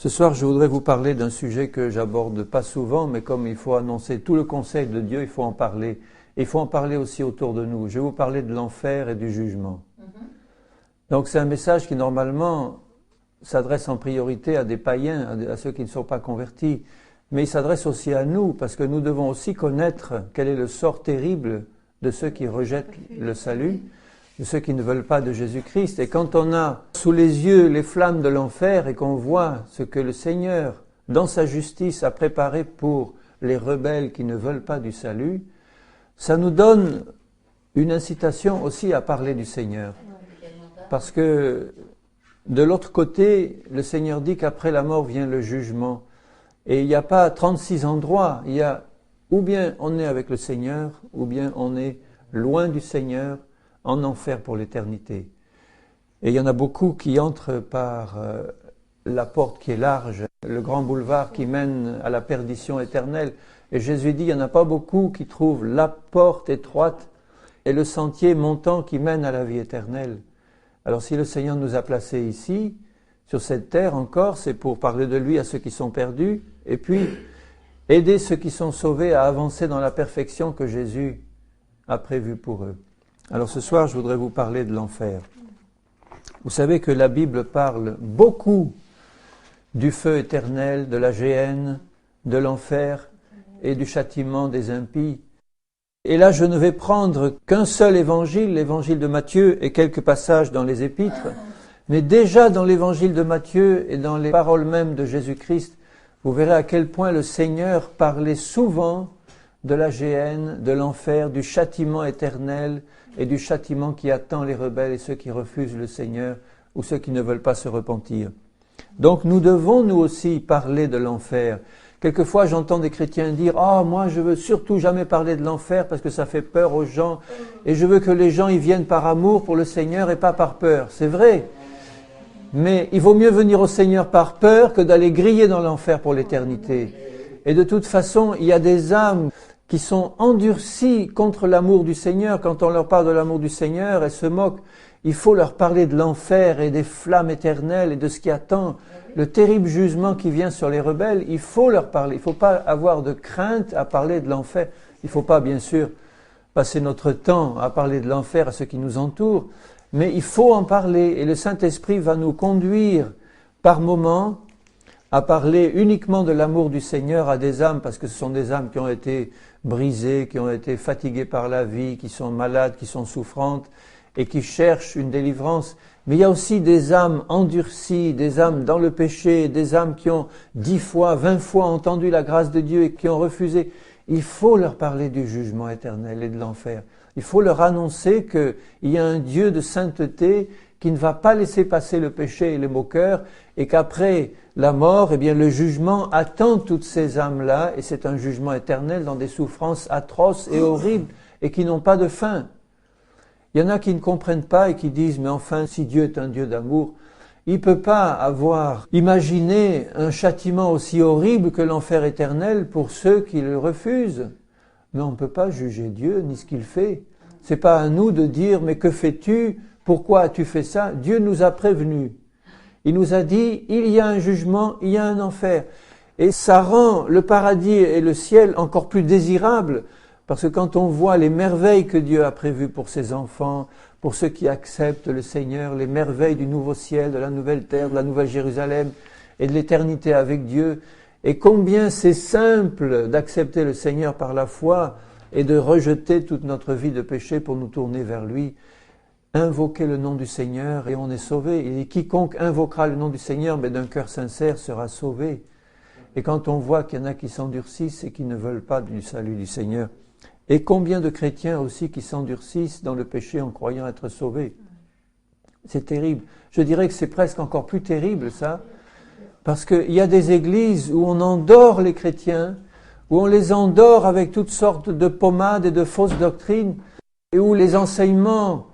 Ce soir, je voudrais vous parler d'un sujet que j'aborde pas souvent, mais comme il faut annoncer tout le conseil de Dieu, il faut en parler. Et il faut en parler aussi autour de nous. Je vais vous parler de l'enfer et du jugement. Donc c'est un message qui normalement s'adresse en priorité à des païens, à ceux qui ne sont pas convertis. Mais il s'adresse aussi à nous, parce que nous devons aussi connaître quel est le sort terrible de ceux qui rejettent le salut, de ceux qui ne veulent pas de Jésus-Christ. Et quand on a sous les yeux les flammes de l'enfer et qu'on voit ce que le Seigneur, dans sa justice, a préparé pour les rebelles qui ne veulent pas du salut, ça nous donne une incitation aussi à parler du Seigneur. Parce que de l'autre côté, le Seigneur dit qu'après la mort vient le jugement. Et il n'y a pas 36 endroits, il y a ou bien on est avec le Seigneur, ou bien on est loin du Seigneur, en enfer pour l'éternité. Et il y en a beaucoup qui entrent par la porte qui est large, le grand boulevard qui mène à la perdition éternelle. Et Jésus dit, il n'y en a pas beaucoup qui trouvent la porte étroite et le sentier montant qui mène à la vie éternelle. Alors si le Seigneur nous a placés ici, sur cette terre encore, c'est pour parler de lui à ceux qui sont perdus, et puis aider ceux qui sont sauvés à avancer dans la perfection que Jésus a prévue pour eux. Alors ce soir, je voudrais vous parler de l'enfer. Vous savez que la Bible parle beaucoup du feu éternel, de la géhenne, de l'enfer et du châtiment des impies. Et là, je ne vais prendre qu'un seul évangile, l'évangile de Matthieu et quelques passages dans les épîtres. Mais déjà dans l'évangile de Matthieu et dans les paroles mêmes de Jésus-Christ, vous verrez à quel point le Seigneur parlait souvent de la géhenne, de l'enfer, du châtiment éternel et du châtiment qui attend les rebelles et ceux qui refusent le Seigneur ou ceux qui ne veulent pas se repentir. Donc nous devons nous aussi parler de l'enfer. Quelquefois j'entends des chrétiens dire « Ah, moi je veux surtout jamais parler de l'enfer parce que ça fait peur aux gens et je veux que les gens y viennent par amour pour le Seigneur et pas par peur. » C'est vrai. Mais il vaut mieux venir au Seigneur par peur que d'aller griller dans l'enfer pour l'éternité. Et de toute façon, il y a des âmes qui sont endurcies contre l'amour du Seigneur. Quand on leur parle de l'amour du Seigneur, elles se moquent. Il faut leur parler de l'enfer et des flammes éternelles et de ce qui attend, le terrible jugement qui vient sur les rebelles. Il faut leur parler. Il ne faut pas avoir de crainte à parler de l'enfer. Il ne faut pas, bien sûr, passer notre temps à parler de l'enfer à ceux qui nous entourent. Mais il faut en parler et le Saint-Esprit va nous conduire par moments à parler uniquement de l'amour du Seigneur à des âmes, parce que ce sont des âmes qui ont été brisées, qui ont été fatiguées par la vie, qui sont malades, qui sont souffrantes et qui cherchent une délivrance. Mais il y a aussi des âmes endurcies, des âmes dans le péché, des âmes qui ont 10 fois, 20 fois entendu la grâce de Dieu et qui ont refusé. Il faut leur parler du jugement éternel et de l'enfer. Il faut leur annoncer qu'il y a un Dieu de sainteté qui ne va pas laisser passer le péché et les moqueurs et qu'après la mort, eh bien, le jugement attend toutes ces âmes-là et c'est un jugement éternel dans des souffrances atroces et horribles et qui n'ont pas de fin. Il y en a qui ne comprennent pas et qui disent « Mais enfin, si Dieu est un Dieu d'amour, il ne peut pas avoir imaginé un châtiment aussi horrible que l'enfer éternel pour ceux qui le refusent. » Mais on ne peut pas juger Dieu ni ce qu'il fait. C'est pas à nous de dire « Mais que fais-tu ? Pourquoi as-tu fait ça ?» Dieu nous a prévenus. Il nous a dit « Il y a un jugement, il y a un enfer. » Et ça rend le paradis et le ciel encore plus désirables. Parce que quand on voit les merveilles que Dieu a prévues pour ses enfants, pour ceux qui acceptent le Seigneur, les merveilles du nouveau ciel, de la nouvelle terre, de la nouvelle Jérusalem et de l'éternité avec Dieu, et combien c'est simple d'accepter le Seigneur par la foi et de rejeter toute notre vie de péché pour nous tourner vers lui. Invoquer le nom du Seigneur et on est sauvé. Et quiconque invoquera le nom du Seigneur, mais d'un cœur sincère, sera sauvé. Et quand on voit qu'il y en a qui s'endurcissent et qui ne veulent pas du salut du Seigneur, et combien de chrétiens aussi qui s'endurcissent dans le péché en croyant être sauvés. C'est terrible. Je dirais que c'est presque encore plus terrible ça, parce qu'il y a des églises où on endort les chrétiens, où on les endort avec toutes sortes de pommades et de fausses doctrines, et où les enseignements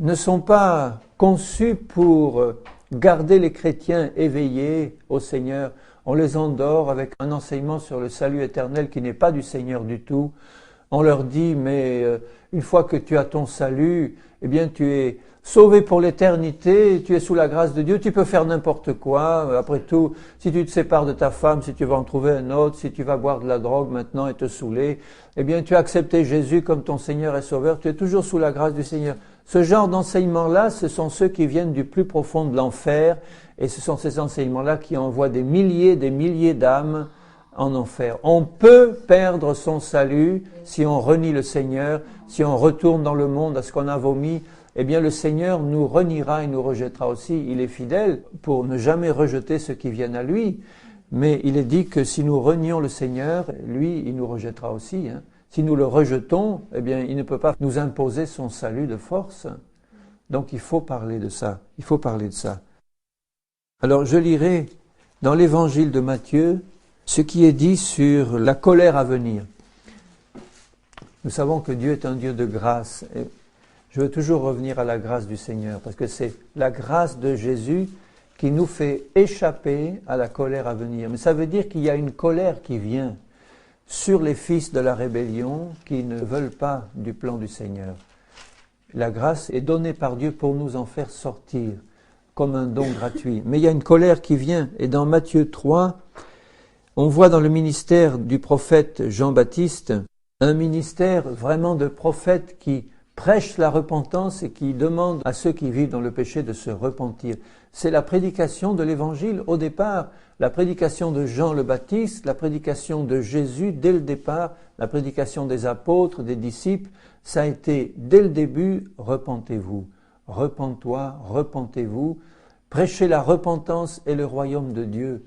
ne sont pas conçus pour garder les chrétiens éveillés au Seigneur. On les endort avec un enseignement sur le salut éternel qui n'est pas du Seigneur du tout. On leur dit, mais une fois que tu as ton salut, eh bien tu es sauvé pour l'éternité, tu es sous la grâce de Dieu, tu peux faire n'importe quoi. Après tout, si tu te sépares de ta femme, si tu vas en trouver un autre, si tu vas boire de la drogue maintenant et te saouler, eh bien tu as accepté Jésus comme ton Seigneur et Sauveur, tu es toujours sous la grâce du Seigneur. Ce genre d'enseignement-là, ce sont ceux qui viennent du plus profond de l'enfer, et ce sont ces enseignements-là qui envoient des milliers d'âmes en enfer. On peut perdre son salut si on renie le Seigneur, si on retourne dans le monde à ce qu'on a vomi. Eh bien le Seigneur nous reniera et nous rejettera aussi. Il est fidèle pour ne jamais rejeter ceux qui viennent à lui. Mais il est dit que si nous renions le Seigneur, lui, il nous rejettera aussi. Si nous le rejetons, eh bien il ne peut pas nous imposer son salut de force. Donc il faut parler de ça. Il faut parler de ça. Alors je lirai dans l'évangile de Matthieu ce qui est dit sur la colère à venir. Nous savons que Dieu est un Dieu de grâce. Et je veux toujours revenir à la grâce du Seigneur, parce que c'est la grâce de Jésus qui nous fait échapper à la colère à venir. Mais ça veut dire qu'il y a une colère qui vient sur les fils de la rébellion qui ne veulent pas du plan du Seigneur. La grâce est donnée par Dieu pour nous en faire sortir, comme un don gratuit. Mais il y a une colère qui vient, et dans Matthieu 3, on voit dans le ministère du prophète Jean-Baptiste, un ministère vraiment de prophète qui prêche la repentance et qui demande à ceux qui vivent dans le péché de se repentir. C'est la prédication de l'Évangile au départ, la prédication de Jean le Baptiste, la prédication de Jésus dès le départ, la prédication des apôtres, des disciples, ça a été dès le début, repentez-vous, repente-toi, repentez-vous, prêchez la repentance et le royaume de Dieu.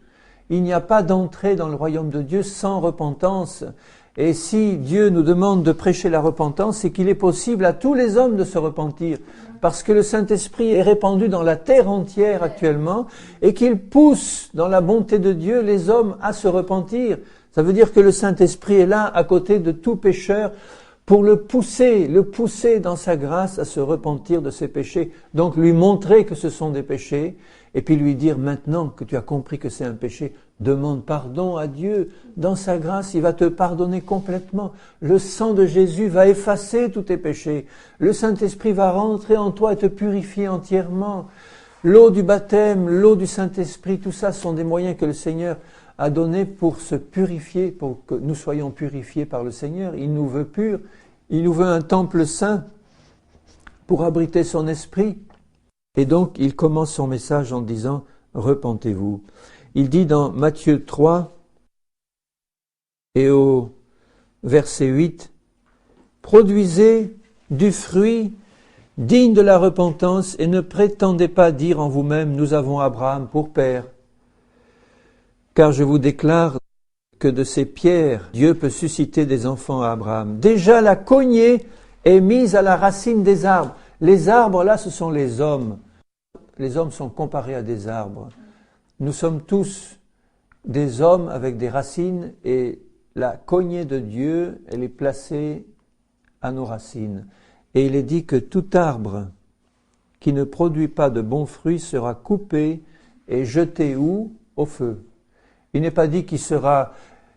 Il n'y a pas d'entrée dans le royaume de Dieu sans repentance. Et si Dieu nous demande de prêcher la repentance, c'est qu'il est possible à tous les hommes de se repentir, parce que le Saint-Esprit est répandu dans la terre entière actuellement, et qu'il pousse dans la bonté de Dieu les hommes à se repentir. Ça veut dire que le Saint-Esprit est là à côté de tout pécheur pour le pousser dans sa grâce à se repentir de ses péchés. Donc lui montrer que ce sont des péchés, et puis lui dire maintenant que tu as compris que c'est un péché, demande pardon à Dieu. Dans sa grâce, il va te pardonner complètement. Le sang de Jésus va effacer tous tes péchés. Le Saint-Esprit va rentrer en toi et te purifier entièrement. L'eau du baptême, l'eau du Saint-Esprit, tout ça sont des moyens que le Seigneur a donnés pour se purifier, pour que nous soyons purifiés par le Seigneur. Il nous veut purs. Il nous veut un temple saint pour abriter son esprit. Et donc, il commence son message en disant « Repentez-vous ». Il dit dans Matthieu 3 et au verset 8 « Produisez du fruit digne de la repentance et ne prétendez pas dire en vous-même « Nous avons Abraham pour père ». Car je vous déclare que de ces pierres, Dieu peut susciter des enfants à Abraham. Déjà la cognée est mise à la racine des arbres. Les arbres, là, ce sont les hommes. Les hommes sont comparés à des arbres. Nous sommes tous des hommes avec des racines et la cognée de Dieu, elle est placée à nos racines. Et il est dit que tout arbre qui ne produit pas de bons fruits sera coupé et jeté où? Au feu. Il n'est pas dit qu'il sera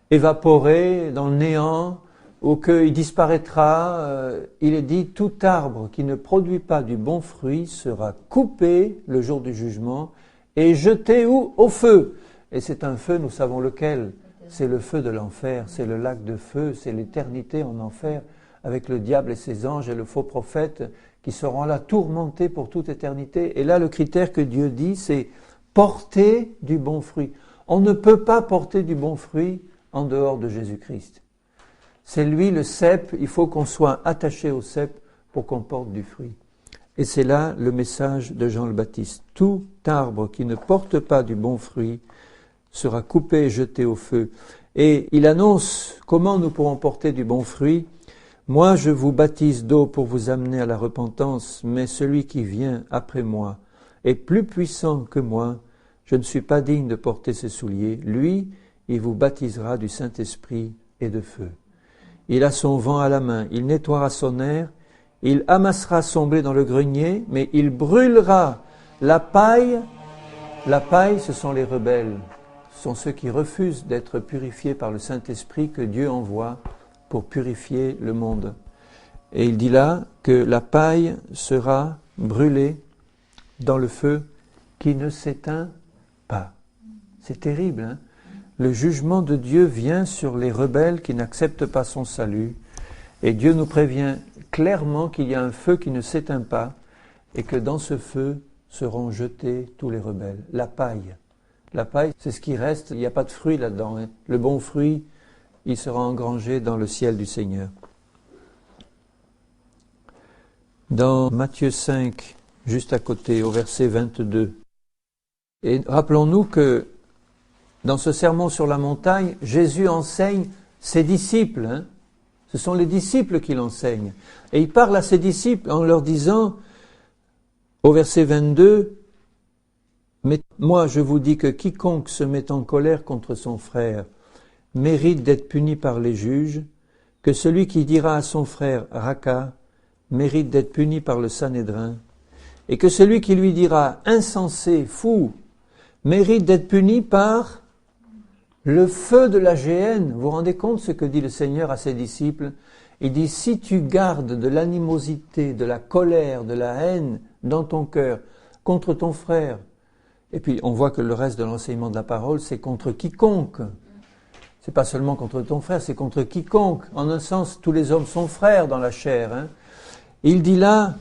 évaporé dans le néant ou qu'il disparaîtra. Il est dit tout arbre qui ne produit pas du bon fruit sera coupé le jour du jugement et jeté où? Au feu. Et c'est un feu, nous savons lequel. C'est le feu de l'enfer, c'est le lac de feu, c'est l'éternité en enfer avec le diable et ses anges et le faux prophète qui seront là tourmentés pour toute éternité. Et là, le critère que Dieu dit, c'est porter du bon fruit. On ne peut pas porter du bon fruit en dehors de Jésus-Christ. C'est lui le cep, il faut qu'on soit attaché au cep pour qu'on porte du fruit. Et c'est là le message de Jean le Baptiste. Tout arbre qui ne porte pas du bon fruit sera coupé et jeté au feu. Et il annonce comment nous pourrons porter du bon fruit. Moi, je vous baptise d'eau pour vous amener à la repentance, mais celui qui vient après moi est plus puissant que moi. Je ne suis pas digne de porter ses souliers. Lui, il vous baptisera du Saint-Esprit et de feu. Il a son vent à la main, il nettoiera son aire, il amassera son blé dans le grenier, mais il brûlera la paille. La paille, ce sont les rebelles. Ce sont ceux qui refusent d'être purifiés par le Saint-Esprit que Dieu envoie pour purifier le monde. Et il dit là que la paille sera brûlée dans le feu qui ne s'éteint pas. C'est terrible, hein? Le jugement de Dieu vient sur les rebelles qui n'acceptent pas son salut. Et Dieu nous prévient clairement qu'il y a un feu qui ne s'éteint pas et que dans ce feu seront jetés tous les rebelles. La paille, c'est ce qui reste, il n'y a pas de fruit là-dedans, hein. Le bon fruit, il sera engrangé dans le ciel du Seigneur. Dans Matthieu 5, juste à côté, au verset 22, et rappelons-nous que dans ce sermon sur la montagne, Jésus enseigne ses disciples, hein. Ce sont les disciples qui l'enseignent. Et il parle à ses disciples en leur disant, au verset 22, « Mais moi je vous dis que quiconque se met en colère contre son frère mérite d'être puni par les juges, que celui qui dira à son frère « Raka » mérite d'être puni par le Sanhédrin, et que celui qui lui dira « Insensé, fou » mérite d'être puni par le feu de la géhenne. Vous vous rendez compte ce que dit le Seigneur à ses disciples? Il dit, si tu gardes de l'animosité, de la colère, de la haine dans ton cœur contre ton frère, et puis on voit que le reste de l'enseignement de la parole, c'est contre quiconque. C'est pas seulement contre ton frère, c'est contre quiconque. En un sens, tous les hommes sont frères dans la chair, hein. Il dit là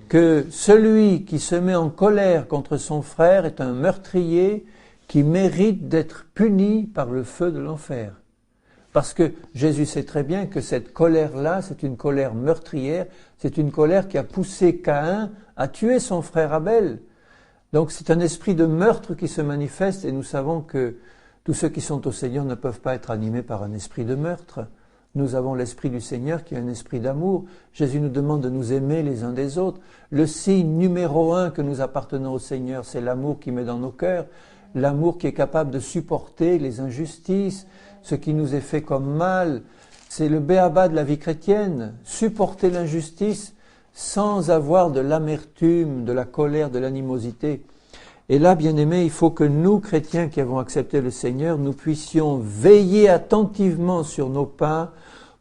que celui qui se met en colère contre son frère est un meurtrier qui mérite d'être puni par le feu de l'enfer. Parce que Jésus sait très bien que cette colère-là, c'est une colère meurtrière, c'est une colère qui a poussé Caïn à tuer son frère Abel. Donc c'est un esprit de meurtre qui se manifeste et nous savons que tous ceux qui sont au Seigneur ne peuvent pas être animés par un esprit de meurtre. Nous avons l'esprit du Seigneur qui est un esprit d'amour. Jésus nous demande de nous aimer les uns des autres. Le signe numéro 1 que nous appartenons au Seigneur, c'est l'amour qui met dans nos cœurs. L'amour qui est capable de supporter les injustices, ce qui nous est fait comme mal. C'est le béaba de la vie chrétienne. Supporter l'injustice sans avoir de l'amertume, de la colère, de l'animosité. Et là, bien-aimés, il faut que nous, chrétiens qui avons accepté le Seigneur, nous puissions veiller attentivement sur nos pas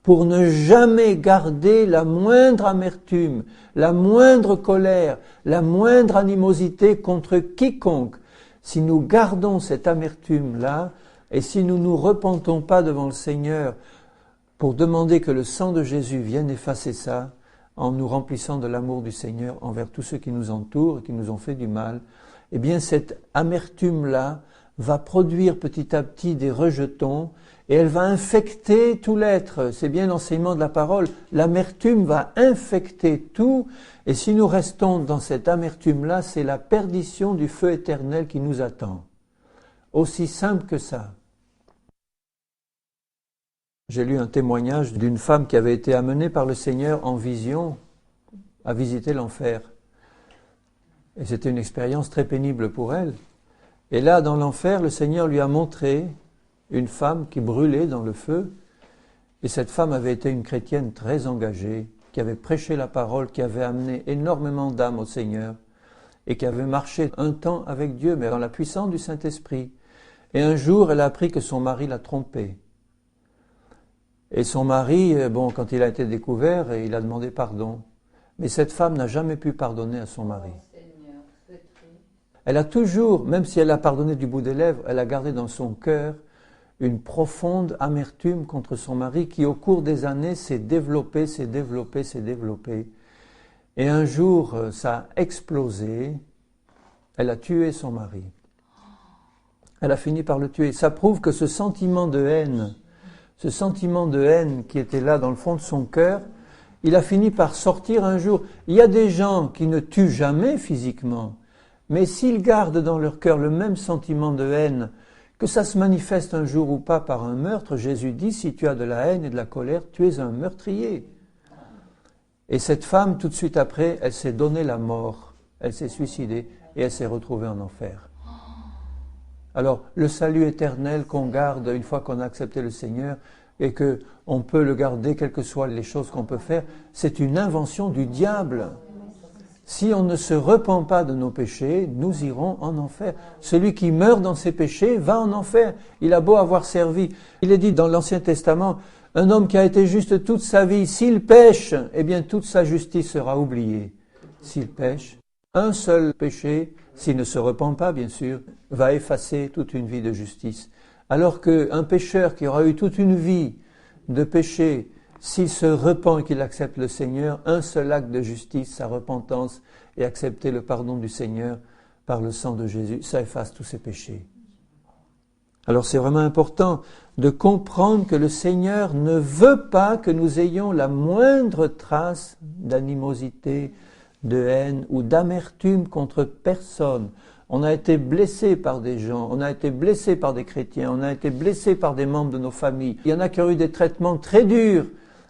pour ne jamais garder la moindre amertume, la moindre colère, la moindre animosité contre quiconque. Si nous gardons cette amertume-là, et si nous ne nous repentons pas devant le Seigneur pour demander que le sang de Jésus vienne effacer ça, en nous remplissant de l'amour du Seigneur envers tous ceux qui nous entourent et qui nous ont fait du mal, eh bien cette amertume-là va produire petit à petit des rejetons et elle va infecter tout l'être. C'est bien l'enseignement de la parole. L'amertume va infecter tout et si nous restons dans cette amertume-là, c'est la perdition du feu éternel qui nous attend. Aussi simple que ça. J'ai lu un témoignage d'une femme qui avait été amenée par le Seigneur en vision à visiter l'enfer. Et c'était une expérience très pénible pour elle. Et là, dans l'enfer, le Seigneur lui a montré une femme qui brûlait dans le feu. Et cette femme avait été une chrétienne très engagée, qui avait prêché la parole, qui avait amené énormément d'âmes au Seigneur, et qui avait marché un temps avec Dieu, mais dans la puissance du Saint-Esprit. Et un jour, elle a appris que son mari l'a trompée. Et son mari, quand il a été découvert, il a demandé pardon. Mais cette femme n'a jamais pu pardonner à son mari. Elle a toujours, même si elle a pardonné du bout des lèvres, elle a gardé dans son cœur une profonde amertume contre son mari qui, au cours des années, s'est développée. Et un jour, ça a explosé. Elle a tué son mari. Elle a fini par le tuer. Ça prouve que ce sentiment de haine qui était là dans le fond de son cœur, il a fini par sortir un jour. Il y a des gens qui ne tuent jamais physiquement, mais s'ils gardent dans leur cœur le même sentiment de haine, que ça se manifeste un jour ou pas par un meurtre, Jésus dit, si tu as de la haine et de la colère, tu es un meurtrier. Et cette femme, tout de suite après, elle s'est donné la mort, elle s'est suicidée et elle s'est retrouvée en enfer. Alors, le salut éternel qu'on garde une fois qu'on a accepté le Seigneur et qu'on peut le garder, quelles que soient les choses qu'on peut faire, c'est une invention du diable. Si on ne se repent pas de nos péchés, nous irons en enfer. Celui qui meurt dans ses péchés va en enfer. Il a beau avoir servi. Il est dit dans l'Ancien Testament, Un homme qui a été juste toute sa vie, s'il pêche, eh bien toute sa justice sera oubliée. S'il pêche, un seul péché, s'il ne se repent pas, bien sûr, va effacer toute une vie de justice. Alors qu'un pécheur qui aura eu toute une vie de péché, s'il se repent et qu'il accepte le Seigneur, un seul acte de justice, sa repentance et accepter le pardon du Seigneur par le sang de Jésus, ça efface tous ses péchés. Alors c'est vraiment important de comprendre que le Seigneur ne veut pas que nous ayons la moindre trace d'animosité, de haine ou d'amertume contre personne. On a été blessé par des gens, on a été blessé par des chrétiens, on a été blessé par des membres de nos familles. Il y en a qui ont eu des traitements très durs.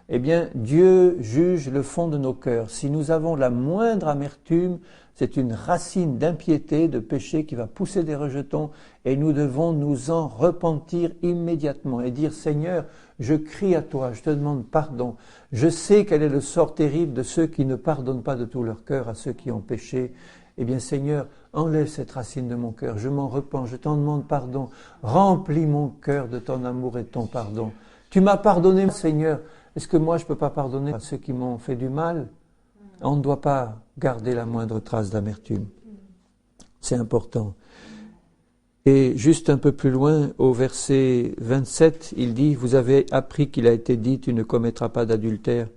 Eh bien, Dieu juge le fond de nos cœurs. Si nous avons la moindre amertume, c'est une racine d'impiété, de péché qui va pousser des rejetons et nous devons nous en repentir immédiatement et dire « Seigneur, je crie à toi, je te demande pardon. Je sais quel est le sort terrible de ceux qui ne pardonnent pas de tout leur cœur à ceux qui ont péché. Eh bien Seigneur, enlève cette racine de mon cœur, je m'en repens, je t'en demande pardon. Remplis mon cœur de ton amour et de ton pardon. Tu m'as pardonné, Seigneur. Est-ce que moi je ne peux pas pardonner à ceux qui m'ont fait du mal ? On ne doit pas garder la moindre trace d'amertume. C'est important. Et juste un peu plus loin, au verset 27, il dit « Vous avez appris qu'il a été dit, tu ne commettras pas d'adultère.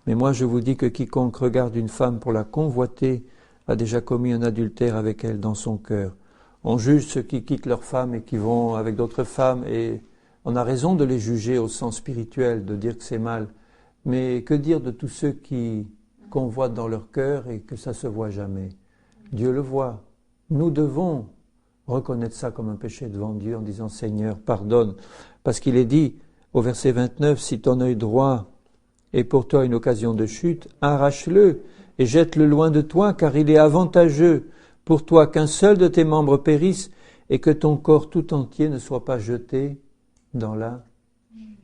Mais moi je vous dis que quiconque regarde une femme pour la convoiter a déjà commis un adultère avec elle dans son cœur. » On juge ceux qui quittent leur femme et qui vont avec d'autres femmes et on a raison de les juger au sens spirituel, de dire que c'est mal. Mais que dire de tous ceux qui convoitent dans leur cœur et que ça ne se voit jamais ? Dieu le voit. Nous devons reconnaître ça comme un péché devant Dieu en disant « Seigneur, pardonne ». Parce qu'il est dit au verset 29, « Si ton œil droit est pour toi une occasion de chute, arrache-le et jette-le loin de toi, car il est avantageux pour toi qu'un seul de tes membres périsse et que ton corps tout entier ne soit pas jeté dans la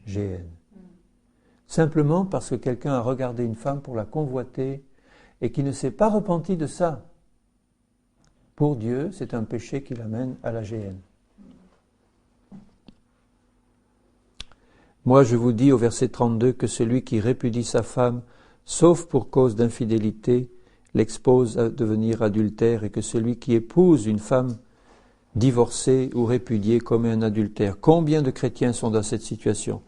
géhenne. » Simplement parce que quelqu'un a regardé une femme pour la convoiter et qui ne s'est pas repenti de ça. Pour Dieu, c'est un péché qui l'amène à la géhenne. Moi, je vous dis au verset 32 que celui qui répudie sa femme, sauf pour cause d'infidélité, l'expose à devenir adultère et que celui qui épouse une femme divorcée ou répudiée commet un adultère. Combien de chrétiens sont dans cette situation ?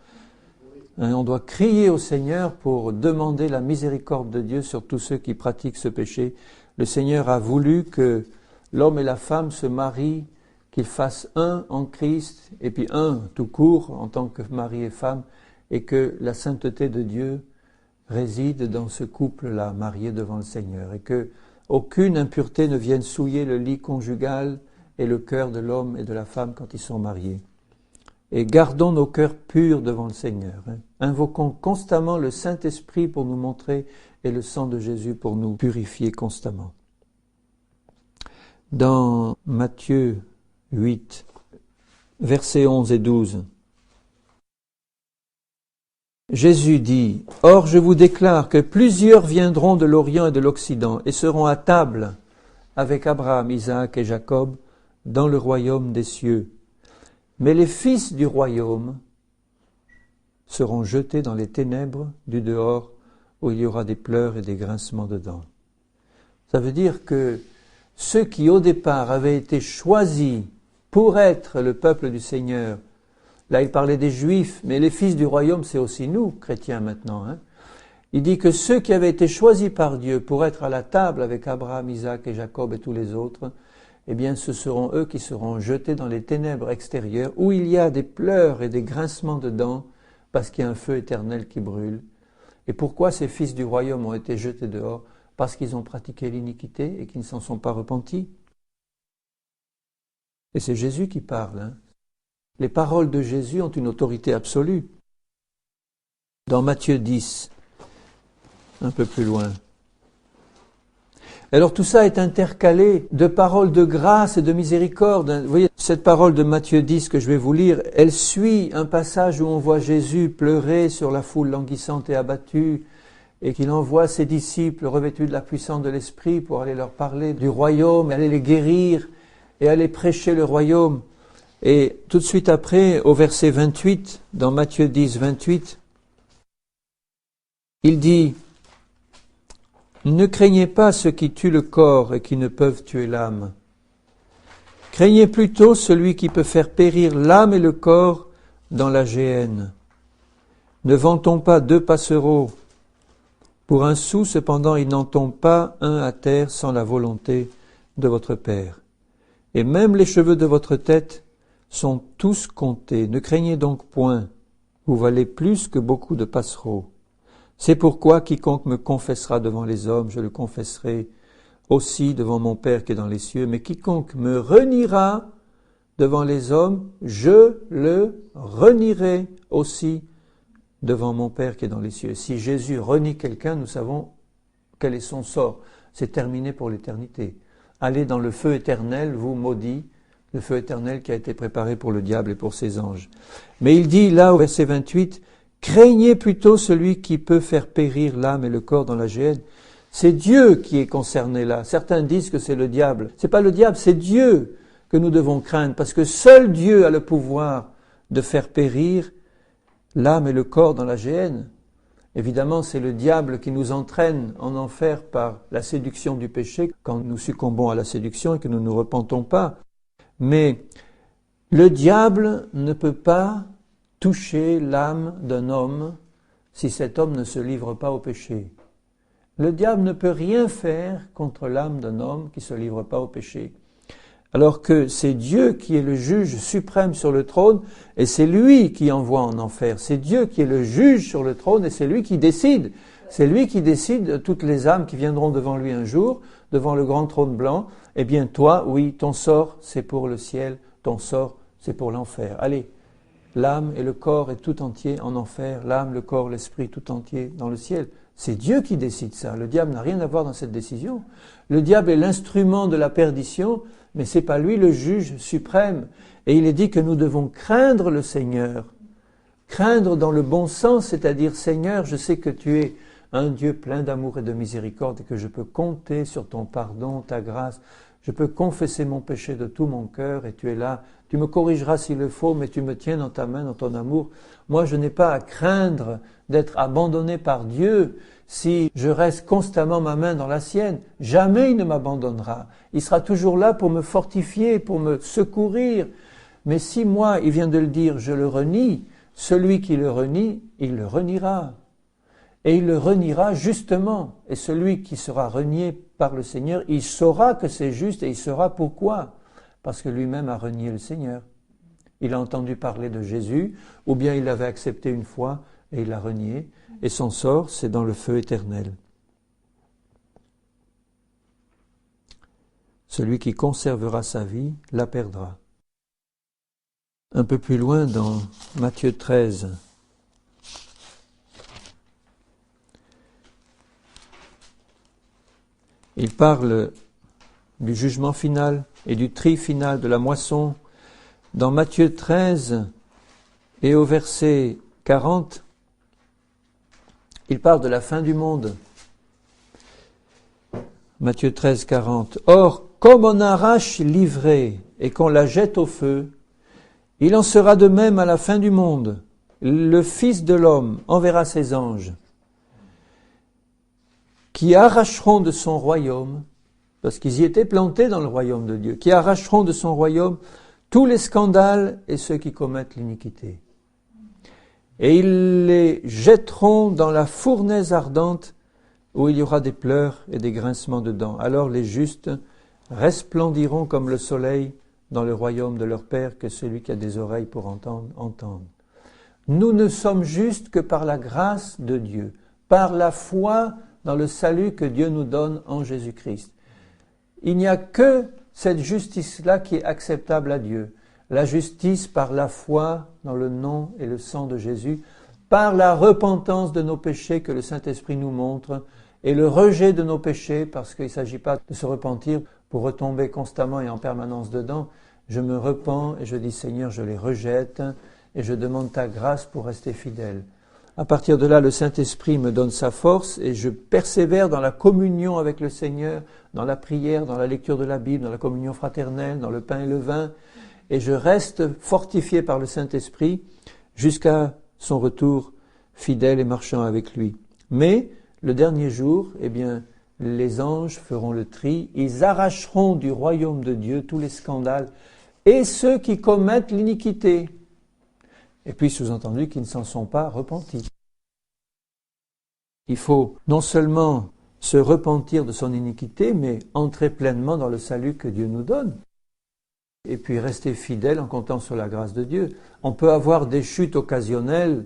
On doit crier au Seigneur pour demander la miséricorde de Dieu sur tous ceux qui pratiquent ce péché. Le Seigneur a voulu que l'homme et la femme se marient, qu'ils fassent un en Christ et puis un tout court en tant que mari et femme et que la sainteté de Dieu réside dans ce couple-là, marié devant le Seigneur et que aucune impureté ne vienne souiller le lit conjugal et le cœur de l'homme et de la femme quand ils sont mariés. Et gardons nos cœurs purs devant le Seigneur. Invoquons constamment le Saint-Esprit pour nous montrer et le sang de Jésus pour nous purifier constamment. Dans Matthieu 8, versets 11 et 12, Jésus dit « Or je vous déclare que plusieurs viendront de l'Orient et de l'Occident et seront à table avec Abraham, Isaac et Jacob dans le royaume des cieux. Mais les fils du royaume seront jetés dans les ténèbres du dehors où il y aura des pleurs et des grincements de dents. » Ça veut dire que ceux qui au départ avaient été choisis pour être le peuple du Seigneur, là il parlait des Juifs, mais les fils du royaume c'est aussi nous, chrétiens maintenant. Il dit que ceux qui avaient été choisis par Dieu pour être à la table avec Abraham, Isaac et Jacob et tous les autres, eh bien ce seront eux qui seront jetés dans les ténèbres extérieures où il y a des pleurs et des grincements de dents parce qu'il y a un feu éternel qui brûle. Et pourquoi ces fils du royaume ont été jetés dehors ? Parce qu'ils ont pratiqué l'iniquité et qu'ils ne s'en sont pas repentis. Et c'est Jésus qui parle. Les paroles de Jésus ont une autorité absolue. Dans Matthieu 10, un peu plus loin. Alors tout ça est intercalé de paroles de grâce et de miséricorde. Vous voyez, cette parole de Matthieu 10 que je vais vous lire, elle suit un passage où on voit Jésus pleurer sur la foule languissante et abattue et qu'il envoie ses disciples revêtus de la puissance de l'Esprit pour aller leur parler du royaume, aller les guérir et aller prêcher le royaume. Et tout de suite après, au verset 28, dans Matthieu 10, 28, il dit, ne craignez pas ceux qui tuent le corps et qui ne peuvent tuer l'âme. Craignez plutôt celui qui peut faire périr l'âme et le corps dans la géhenne. Ne vend-on pas 2 passereaux pour 1 sou, cependant il n'en tombe pas un à terre sans la volonté de votre Père. Et même les cheveux de votre tête sont tous comptés. Ne craignez donc point, vous valez plus que beaucoup de passereaux. C'est pourquoi quiconque me confessera devant les hommes, je le confesserai aussi devant mon Père qui est dans les cieux. Mais quiconque me reniera devant les hommes, je le renierai aussi devant mon Père qui est dans les cieux. Si Jésus renie quelqu'un, nous savons quel est son sort. C'est terminé pour l'éternité. Allez dans le feu éternel, vous maudits, le feu éternel qui a été préparé pour le diable et pour ses anges. Mais il dit là au verset 28, « Craignez plutôt celui qui peut faire périr l'âme et le corps dans la géhenne. » C'est Dieu qui est concerné là. Certains disent que c'est le diable. C'est pas le diable, c'est Dieu que nous devons craindre, parce que seul Dieu a le pouvoir de faire périr l'âme et le corps dans la géhenne. Évidemment, c'est le diable qui nous entraîne en enfer par la séduction du péché, quand nous succombons à la séduction et que nous ne nous repentons pas. Mais le diable ne peut pas toucher l'âme d'un homme si cet homme ne se livre pas au péché. Le diable ne peut rien faire contre l'âme d'un homme qui ne se livre pas au péché. Alors que c'est Dieu qui est le juge suprême sur le trône et c'est lui qui envoie en enfer. C'est Dieu qui est le juge sur le trône et c'est lui qui décide. C'est lui qui décide de toutes les âmes qui viendront devant lui un jour, devant le grand trône blanc. Eh bien toi, oui, ton sort c'est pour le ciel, ton sort c'est pour l'enfer. Allez, l'âme et le corps est tout entier en enfer, l'âme, le corps, l'esprit tout entier dans le ciel. C'est Dieu qui décide ça. Le diable n'a rien à voir dans cette décision. Le diable est l'instrument de la perdition, mais c'est pas lui le juge suprême. Et il est dit que nous devons craindre le Seigneur. Craindre dans le bon sens, c'est-à-dire, Seigneur, je sais que tu es un Dieu plein d'amour et de miséricorde et que je peux compter sur ton pardon, ta grâce. Je peux confesser mon péché de tout mon cœur et tu es là. Tu me corrigeras s'il le faut, mais tu me tiens dans ta main, dans ton amour. Moi, je n'ai pas à craindre d'être abandonné par Dieu si je reste constamment ma main dans la sienne. Jamais il ne m'abandonnera. Il sera toujours là pour me fortifier, pour me secourir. Mais si moi, il vient de le dire, je le renie, celui qui le renie, il le reniera. Et il le reniera justement. Et celui qui sera renié par le Seigneur, il saura que c'est juste et il saura pourquoi. Parce que lui-même a renié le Seigneur. Il a entendu parler de Jésus, ou bien il l'avait accepté une fois et il l'a renié. Et son sort, c'est dans le feu éternel. Celui qui conservera sa vie la perdra. Un peu plus loin dans Matthieu 13, il parle du jugement final et du tri final de la moisson. Dans Matthieu 13 et au verset 40, il parle de la fin du monde. Matthieu 13, 40. Or, comme on arrache l'ivrée et qu'on la jette au feu, il en sera de même à la fin du monde. Le Fils de l'homme enverra ses anges, qui arracheront de son royaume, parce qu'ils y étaient plantés dans le royaume de Dieu, qui arracheront de son royaume tous les scandales et ceux qui commettent l'iniquité. Et ils les jetteront dans la fournaise ardente où il y aura des pleurs et des grincements de dents. Alors les justes resplendiront comme le soleil dans le royaume de leur Père, que celui qui a des oreilles pour entendre, entende. Nous ne sommes justes que par la grâce de Dieu, par la foi dans le salut que Dieu nous donne en Jésus-Christ. Il n'y a que cette justice-là qui est acceptable à Dieu. La justice par la foi dans le nom et le sang de Jésus, par la repentance de nos péchés que le Saint-Esprit nous montre, et le rejet de nos péchés, parce qu'il ne s'agit pas de se repentir pour retomber constamment et en permanence dedans. Je me repens et je dis Seigneur, je les rejette et je demande ta grâce pour rester fidèle. À partir de là, le Saint-Esprit me donne sa force et je persévère dans la communion avec le Seigneur, dans la prière, dans la lecture de la Bible, dans la communion fraternelle, dans le pain et le vin. Et je reste fortifié par le Saint-Esprit jusqu'à son retour fidèle et marchant avec lui. Mais le dernier jour, eh bien, les anges feront le tri, ils arracheront du royaume de Dieu tous les scandales et ceux qui commettent l'iniquité. Et puis, sous-entendu, qui ne s'en sont pas repentis. Il faut non seulement se repentir de son iniquité, mais entrer pleinement dans le salut que Dieu nous donne. Et puis rester fidèle en comptant sur la grâce de Dieu. On peut avoir des chutes occasionnelles.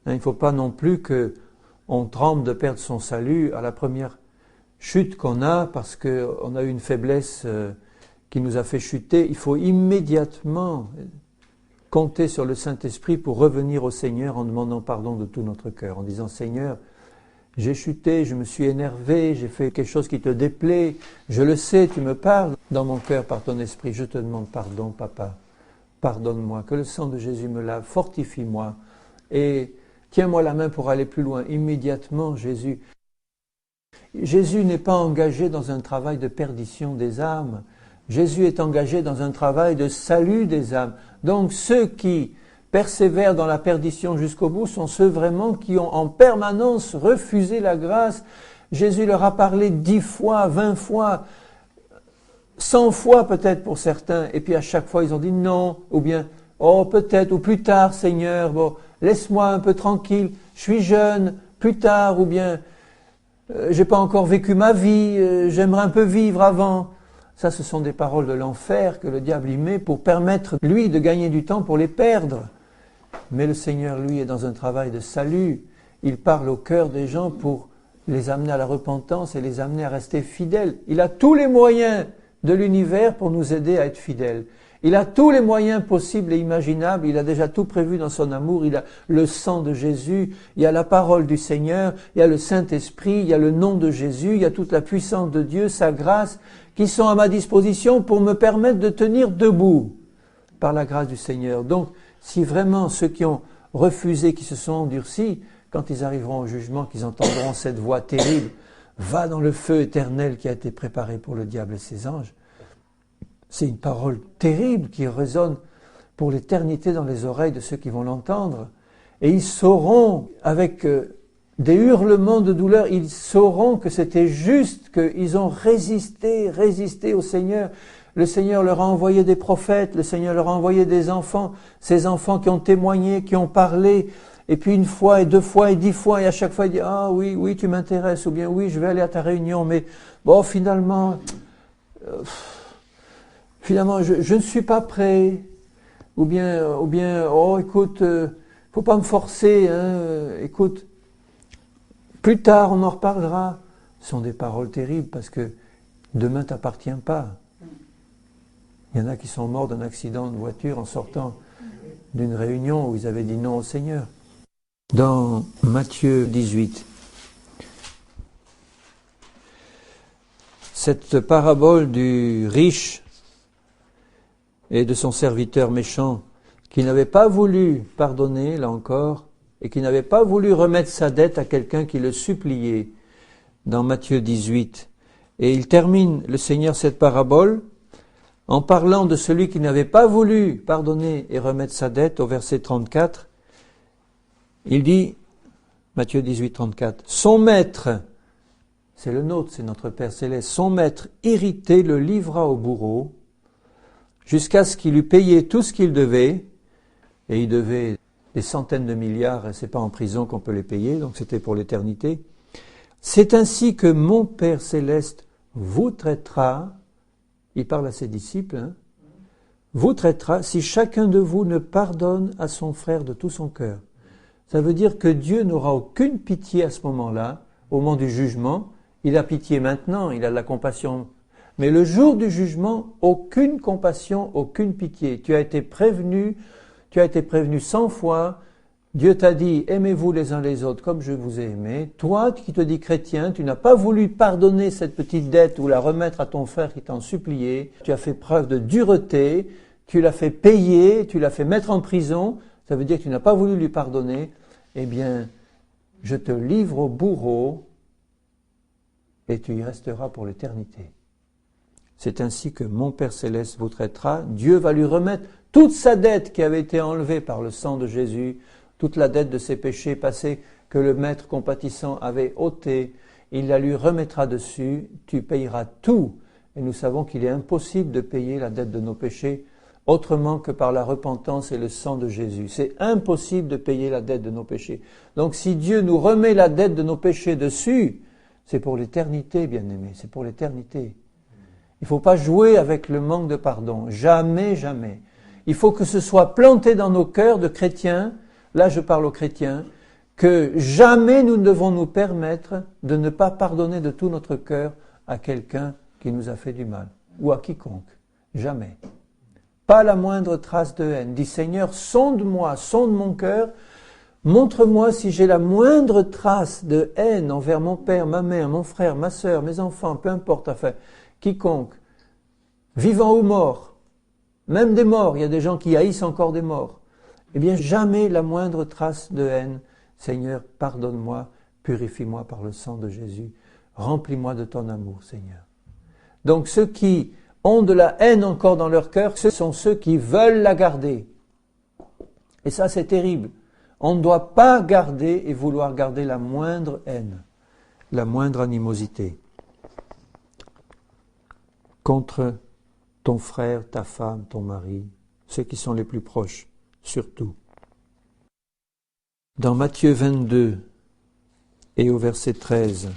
Il ne faut pas non plus qu'on tremble de perdre son salut à la première chute qu'on a parce qu'on a eu une faiblesse qui nous a fait chuter. Il faut immédiatement compter sur le Saint-Esprit pour revenir au Seigneur en demandant pardon de tout notre cœur, en disant « Seigneur, j'ai chuté, je me suis énervé, j'ai fait quelque chose qui te déplaît, je le sais, tu me parles dans mon cœur par ton esprit, je te demande pardon, papa, pardonne-moi, que le sang de Jésus me lave, fortifie-moi et tiens-moi la main pour aller plus loin. » Immédiatement, Jésus n'est pas engagé dans un travail de perdition des âmes, Jésus est engagé dans un travail de salut des âmes. Donc ceux qui persévèrent dans la perdition jusqu'au bout sont ceux vraiment qui ont en permanence refusé la grâce. Jésus leur a parlé 10 fois, 20 fois, 100 fois peut-être pour certains, et puis à chaque fois ils ont dit non, ou bien oh peut-être, ou plus tard Seigneur, bon, laisse-moi un peu tranquille, je suis jeune, plus tard, ou bien j'ai pas encore vécu ma vie, j'aimerais un peu vivre avant. Ça, ce sont des paroles de l'enfer que le diable y met pour permettre, lui, de gagner du temps pour les perdre. Mais le Seigneur, lui, est dans un travail de salut. Il parle au cœur des gens pour les amener à la repentance et les amener à rester fidèles. Il a tous les moyens de l'univers pour nous aider à être fidèles. Il a tous les moyens possibles et imaginables. Il a déjà tout prévu dans son amour. Il a le sang de Jésus. Il y a la parole du Seigneur. Il y a le Saint-Esprit. Il y a le nom de Jésus. Il y a toute la puissance de Dieu, sa grâce, qui sont à ma disposition pour me permettre de tenir debout par la grâce du Seigneur. Donc, si vraiment ceux qui ont refusé, qui se sont endurcis, quand ils arriveront au jugement, qu'ils entendront cette voix terrible, va dans le feu éternel qui a été préparé pour le diable et ses anges. C'est une parole terrible qui résonne pour l'éternité dans les oreilles de ceux qui vont l'entendre. Et ils sauront, avec des hurlements de douleur, ils sauront que c'était juste, qu'ils ont résisté au Seigneur. Le Seigneur leur a envoyé des prophètes, le Seigneur leur a envoyé des enfants, ces enfants qui ont témoigné, qui ont parlé, et puis 1 fois et 2 fois et 10 fois, et à chaque fois il dit « Ah oui, tu m'intéresses » ou bien « Oui, je vais aller à ta réunion, mais bon, finalement, je ne suis pas prêt. » Ou bien « Oh, écoute, faut pas me forcer, hein, écoute, plus tard on en reparlera. » Ce sont des paroles terribles parce que demain t'appartient pas. Il y en a qui sont morts d'un accident de voiture en sortant d'une réunion où ils avaient dit non au Seigneur. Dans Matthieu 18, cette parabole du riche et de son serviteur méchant qui n'avait pas voulu pardonner, là encore, et qui n'avait pas voulu remettre sa dette à quelqu'un qui le suppliait, dans Matthieu 18. Et il termine, le Seigneur, cette parabole en parlant de celui qui n'avait pas voulu pardonner et remettre sa dette, au verset 34, il dit, Matthieu 18, 34, « Son maître, c'est le nôtre, c'est notre Père Céleste, son maître irrité le livra au bourreau, jusqu'à ce qu'il eût payé tout ce qu'il devait, et il devait des centaines de milliards, et c'est pas en prison qu'on peut les payer, donc c'était pour l'éternité. C'est ainsi que mon Père Céleste vous traitera. » Il parle à ses disciples, vous traitera si chacun de vous ne pardonne à son frère de tout son cœur. Ça veut dire que Dieu n'aura aucune pitié à ce moment-là, au moment du jugement. Il a pitié maintenant, il a de la compassion. Mais le jour du jugement, aucune compassion, aucune pitié. Tu as été prévenu 100 fois. Dieu t'a dit, aimez-vous les uns les autres comme je vous ai aimé. Toi qui te dis chrétien, tu n'as pas voulu pardonner cette petite dette ou la remettre à ton frère qui t'en suppliait. Tu as fait preuve de dureté, tu l'as fait payer, tu l'as fait mettre en prison. Ça veut dire que tu n'as pas voulu lui pardonner. Eh bien, je te livre au bourreau et tu y resteras pour l'éternité. C'est ainsi que mon Père Céleste vous traitera. Dieu va lui remettre toute sa dette qui avait été enlevée par le sang de Jésus, toute la dette de ses péchés passés que le maître compatissant avait ôté, il la lui remettra dessus, tu payeras tout. Et nous savons qu'il est impossible de payer la dette de nos péchés autrement que par la repentance et le sang de Jésus. C'est impossible de payer la dette de nos péchés. Donc si Dieu nous remet la dette de nos péchés dessus, c'est pour l'éternité, bien-aimés, c'est pour l'éternité. Il ne faut pas jouer avec le manque de pardon, jamais, jamais. Il faut que ce soit planté dans nos cœurs de chrétiens, là je parle aux chrétiens, que jamais nous ne devons nous permettre de ne pas pardonner de tout notre cœur à quelqu'un qui nous a fait du mal, ou à quiconque. Jamais. Pas la moindre trace de haine. Dis Seigneur, sonde-moi, sonde mon cœur, montre-moi si j'ai la moindre trace de haine envers mon père, ma mère, mon frère, ma sœur, mes enfants, peu importe, enfin, quiconque, vivant ou mort, même des morts, il y a des gens qui haïssent encore des morts. Eh bien, jamais la moindre trace de haine. Seigneur, pardonne-moi, purifie-moi par le sang de Jésus, remplis-moi de ton amour, Seigneur. Donc ceux qui ont de la haine encore dans leur cœur, ce sont ceux qui veulent la garder. Et ça, c'est terrible. On ne doit pas garder et vouloir garder la moindre haine, la moindre animosité contre ton frère, ta femme, ton mari, ceux qui sont les plus proches, surtout. Dans Matthieu 22 et au verset 13,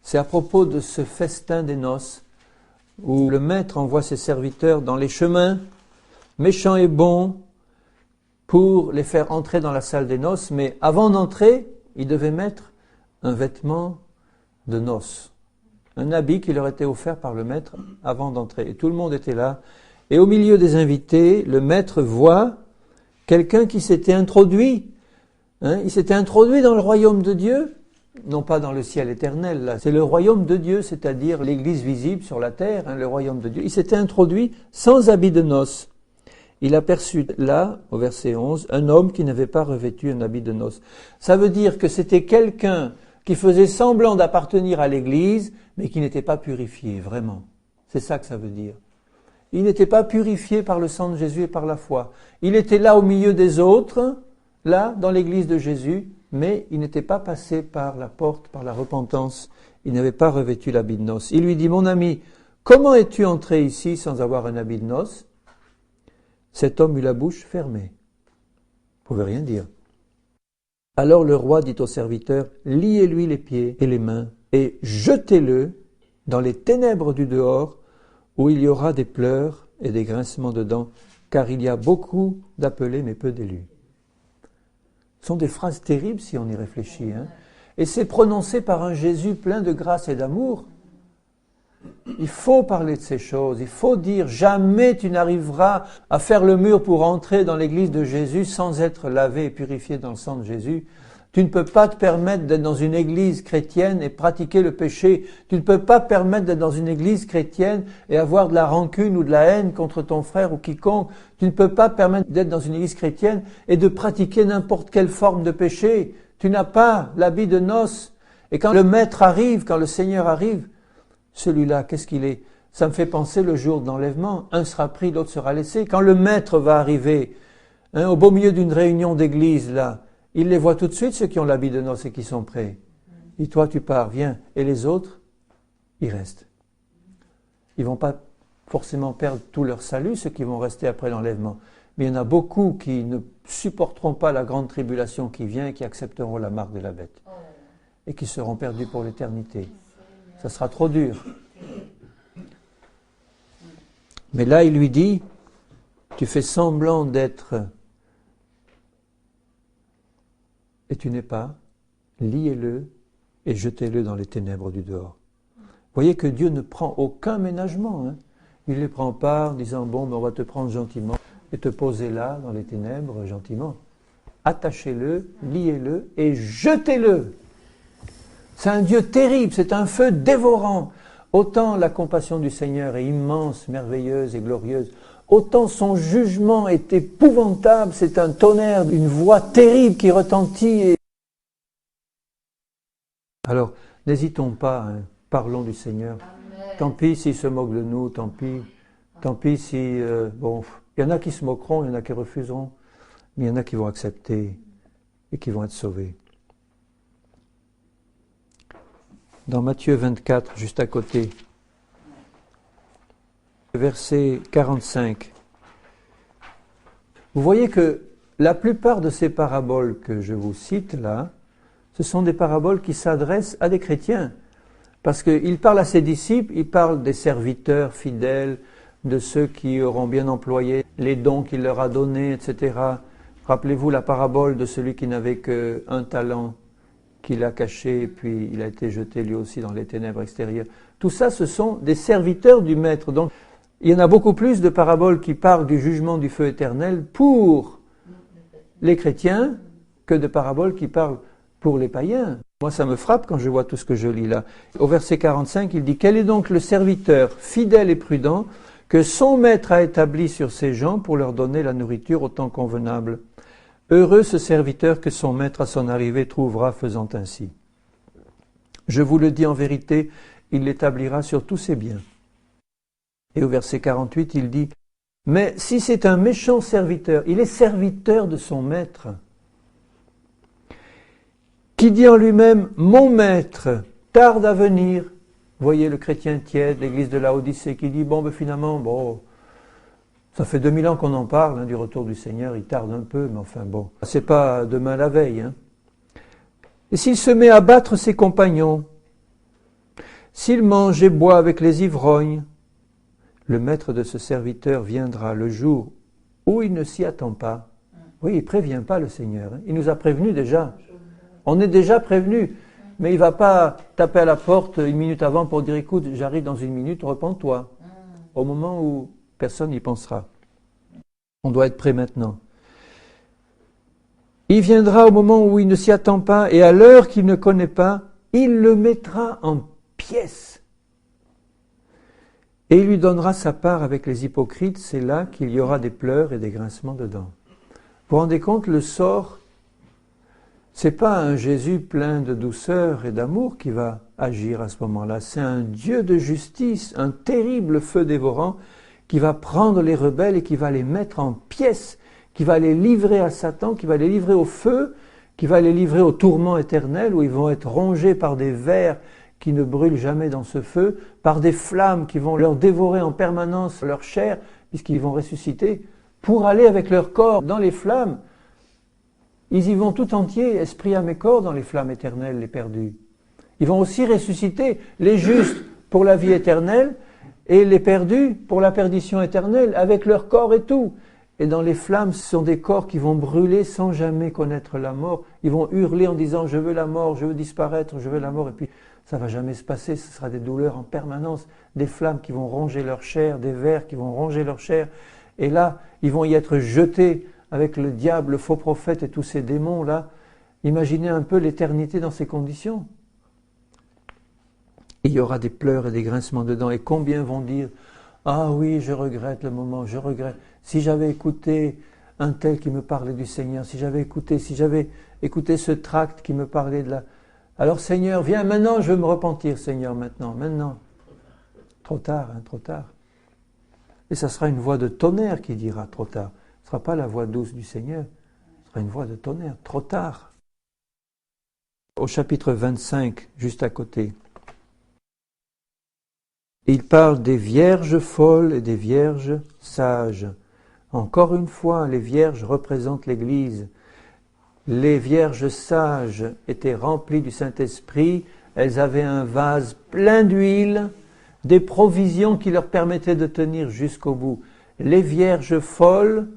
c'est à propos de ce festin des noces où le maître envoie ses serviteurs dans les chemins, méchants et bons, pour les faire entrer dans la salle des noces, mais avant d'entrer, ils devaient mettre un vêtement de noces, un habit qui leur était offert par le maître avant d'entrer. Et tout le monde était là. Et au milieu des invités, le maître voit quelqu'un qui s'était introduit. Il s'était introduit dans le royaume de Dieu, non pas dans le ciel éternel, là. C'est le royaume de Dieu, c'est-à-dire l'Église visible sur la terre, le royaume de Dieu. Il s'était introduit sans habit de noces. Il aperçut là, au verset 11, un homme qui n'avait pas revêtu un habit de noces. Ça veut dire que c'était quelqu'un qui faisait semblant d'appartenir à l'Église, mais qui n'était pas purifié, vraiment. C'est ça que ça veut dire. Il n'était pas purifié par le sang de Jésus et par la foi. Il était là au milieu des autres, là, dans l'Église de Jésus, mais il n'était pas passé par la porte, par la repentance. Il n'avait pas revêtu l'habit de noces. Il lui dit, mon ami, comment es-tu entré ici sans avoir un habit de noces ? Cet homme eut la bouche fermée. Il ne pouvait rien dire. Alors le roi dit au serviteur, liez-lui les pieds et les mains et jetez-le dans les ténèbres du dehors où il y aura des pleurs et des grincements de dents, car il y a beaucoup d'appelés mais peu d'élus. Ce sont des phrases terribles si on y réfléchit. Et c'est prononcé par un Jésus plein de grâce et d'amour. Il faut parler de ces choses, il faut dire jamais tu n'arriveras à faire le mur pour entrer dans l'église de Jésus sans être lavé et purifié dans le sang de Jésus. Tu ne peux pas te permettre d'être dans une église chrétienne et pratiquer le péché. Tu ne peux pas te permettre d'être dans une église chrétienne et avoir de la rancune ou de la haine contre ton frère ou quiconque. Tu ne peux pas te permettre d'être dans une église chrétienne et de pratiquer n'importe quelle forme de péché. Tu n'as pas l'habit de noces. Et quand le maître arrive, quand le Seigneur arrive, celui-là, qu'est-ce qu'il est ? Ça me fait penser le jour de l'enlèvement. Un sera pris, l'autre sera laissé. Quand le maître va arriver, au beau milieu d'une réunion d'église, là, il les voit tout de suite, ceux qui ont l'habit de noces et qui sont prêts. Et toi, tu pars, viens. Et les autres, ils restent. Ils vont pas forcément perdre tout leur salut, ceux qui vont rester après l'enlèvement. Mais il y en a beaucoup qui ne supporteront pas la grande tribulation qui vient et qui accepteront la marque de la bête. Et qui seront perdus pour l'éternité. Ça sera trop dur. Mais là, il lui dit, tu fais semblant d'être et tu n'es pas, liez-le et jetez-le dans les ténèbres du dehors. Vous voyez que Dieu ne prend aucun ménagement. Il ne les prend pas en disant, bon, on va te prendre gentiment et te poser là, dans les ténèbres, gentiment. Attachez-le, liez-le et jetez-le. C'est un Dieu terrible, c'est un feu dévorant. Autant la compassion du Seigneur est immense, merveilleuse et glorieuse, autant son jugement est épouvantable, c'est un tonnerre, une voix terrible qui retentit. Alors, n'hésitons pas, parlons du Seigneur. Amen. Tant pis s'il se moque de nous, tant pis si... il y en a qui se moqueront, il y en a qui refuseront. mais il y en a qui vont accepter et qui vont être sauvés. Dans Matthieu 24, juste à côté, verset 45, vous voyez que la plupart de ces paraboles que je vous cite là, ce sont des paraboles qui s'adressent à des chrétiens. Parce qu'il parle à ses disciples, il parle des serviteurs fidèles, de ceux qui auront bien employé les dons qu'il leur a donnés, etc. Rappelez-vous la parabole de celui qui n'avait qu'un talent, qu'il a caché, puis il a été jeté lui aussi dans les ténèbres extérieures. Tout ça, ce sont des serviteurs du Maître. Donc, il y en a beaucoup plus de paraboles qui parlent du jugement du feu éternel pour les chrétiens que de paraboles qui parlent pour les païens. Moi, ça me frappe quand je vois tout ce que je lis là. Au verset 45, il dit « Quel est donc le serviteur fidèle et prudent que son maître a établi sur ses gens pour leur donner la nourriture au temps convenable ? Heureux ce serviteur que son maître à son arrivée trouvera faisant ainsi. Je vous le dis en vérité, il l'établira sur tous ses biens. » Et au verset 48, il dit « Mais si c'est un méchant serviteur, il est serviteur de son maître, qui dit en lui-même « Mon maître tarde à venir ». Voyez le chrétien tiède, l'église de Laodicée, qui dit « Bon, finalement, ça fait 2000 ans qu'on en parle, du retour du Seigneur, il tarde un peu, mais enfin bon, c'est pas demain la veille. Hein. » Et s'il se met à battre ses compagnons, s'il mange et boit avec les ivrognes, le maître de ce serviteur viendra le jour où il ne s'y attend pas. Oui, il ne prévient pas le Seigneur. Hein. Il nous a prévenus déjà. On est déjà prévenus. Mais il ne va pas taper à la porte une minute avant pour dire « Écoute, j'arrive dans une minute, repens-toi. » Au moment où personne n'y pensera. On doit être prêt maintenant. Il viendra au moment où il ne s'y attend pas et à l'heure qu'il ne connaît pas, il le mettra en pièces. Et il lui donnera sa part avec les hypocrites, c'est là qu'il y aura des pleurs et des grincements de dents. Vous vous rendez compte, le sort, c'est pas un Jésus plein de douceur et d'amour qui va agir à ce moment-là, c'est un Dieu de justice, un terrible feu dévorant qui va prendre les rebelles et qui va les mettre en pièces, qui va les livrer à Satan, qui va les livrer au feu, qui va les livrer au tourment éternel où ils vont être rongés par des vers qui ne brûlent jamais dans ce feu, par des flammes qui vont leur dévorer en permanence leur chair, puisqu'ils vont ressusciter, pour aller avec leur corps dans les flammes. Ils y vont tout entiers, esprit, âme et corps, dans les flammes éternelles, les perdus. Ils vont aussi ressusciter les justes pour la vie éternelle et les perdus pour la perdition éternelle, avec leur corps et tout. Et dans les flammes, ce sont des corps qui vont brûler sans jamais connaître la mort. Ils vont hurler en disant « Je veux la mort, je veux disparaître, je veux la mort ». Et puis, ça ne va jamais se passer, ce sera des douleurs en permanence, des flammes qui vont ronger leur chair, des vers qui vont ronger leur chair. Et là, ils vont y être jetés avec le diable, le faux prophète et tous ces démons-là. Imaginez un peu l'éternité dans ces conditions. Il y aura des pleurs et des grincements de dents. Et combien vont dire « Ah oui, je regrette le moment, je regrette. Si j'avais écouté un tel qui me parlait du Seigneur, si j'avais écouté ce tract qui me parlait de la... Alors Seigneur, viens maintenant, je veux me repentir, Seigneur, maintenant. Trop tard, trop tard. Et ça sera une voix de tonnerre qui dira trop tard. Ce ne sera pas la voix douce du Seigneur, ce sera une voix de tonnerre, trop tard. Au chapitre 25, juste à côté, il parle des vierges folles et des vierges sages. Encore une fois, les vierges représentent l'Église. Les vierges sages étaient remplies du Saint-Esprit, elles avaient un vase plein d'huile, des provisions qui leur permettaient de tenir jusqu'au bout. Les vierges folles,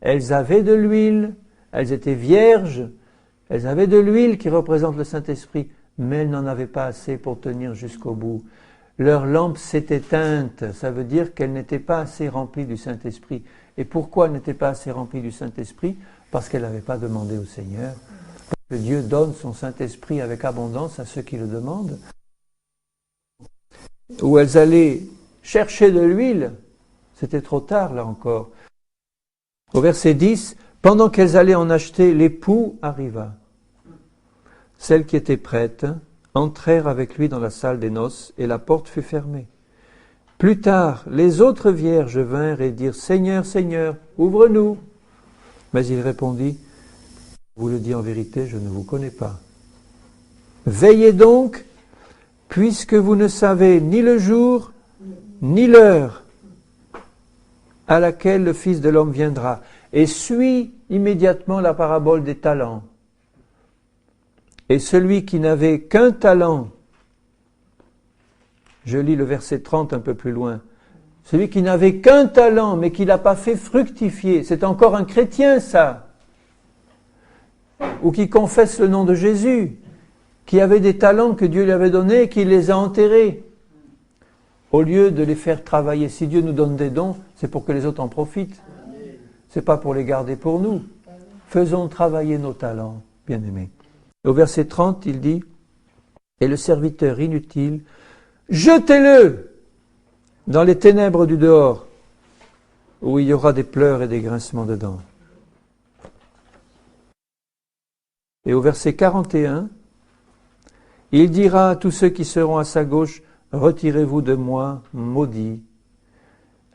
elles avaient de l'huile, elles étaient vierges, elles avaient de l'huile qui représente le Saint-Esprit, mais elles n'en avaient pas assez pour tenir jusqu'au bout. Leur lampe s'est éteinte, ça veut dire qu'elles n'étaient pas assez remplies du Saint-Esprit. Et pourquoi elles n'étaient pas assez remplies du Saint-Esprit ? Parce qu'elles n'avaient pas demandé au Seigneur. Que Dieu donne son Saint-Esprit avec abondance à ceux qui le demandent. Où elles allaient chercher de l'huile, c'était trop tard là encore. Au verset 10, pendant qu'elles allaient en acheter, l'époux arriva. Celles qui étaient prêtes entrèrent avec lui dans la salle des noces et la porte fut fermée. Plus tard, les autres vierges vinrent et dirent « Seigneur, Seigneur, ouvre-nous ». Mais il répondit, je vous le dis en vérité, je ne vous connais pas. Veillez donc, puisque vous ne savez ni le jour, ni l'heure à laquelle le Fils de l'homme viendra. Et suit immédiatement la parabole des talents. Et celui qui n'avait qu'un talent, je lis le verset 30 un peu plus loin, celui qui n'avait qu'un talent, mais qui ne l'a pas fait fructifier, c'est encore un chrétien ça, ou qui confesse le nom de Jésus, qui avait des talents que Dieu lui avait donnés et qui les a enterrés, au lieu de les faire travailler. Si Dieu nous donne des dons, c'est pour que les autres en profitent, c'est pas pour les garder pour nous. Faisons travailler nos talents, bien-aimés. Au verset 30, il dit, et le serviteur inutile, jetez-le dans les ténèbres du dehors, où il y aura des pleurs et des grincements de dents. Et au verset 41, il dira à tous ceux qui seront à sa gauche, retirez-vous de moi, maudits,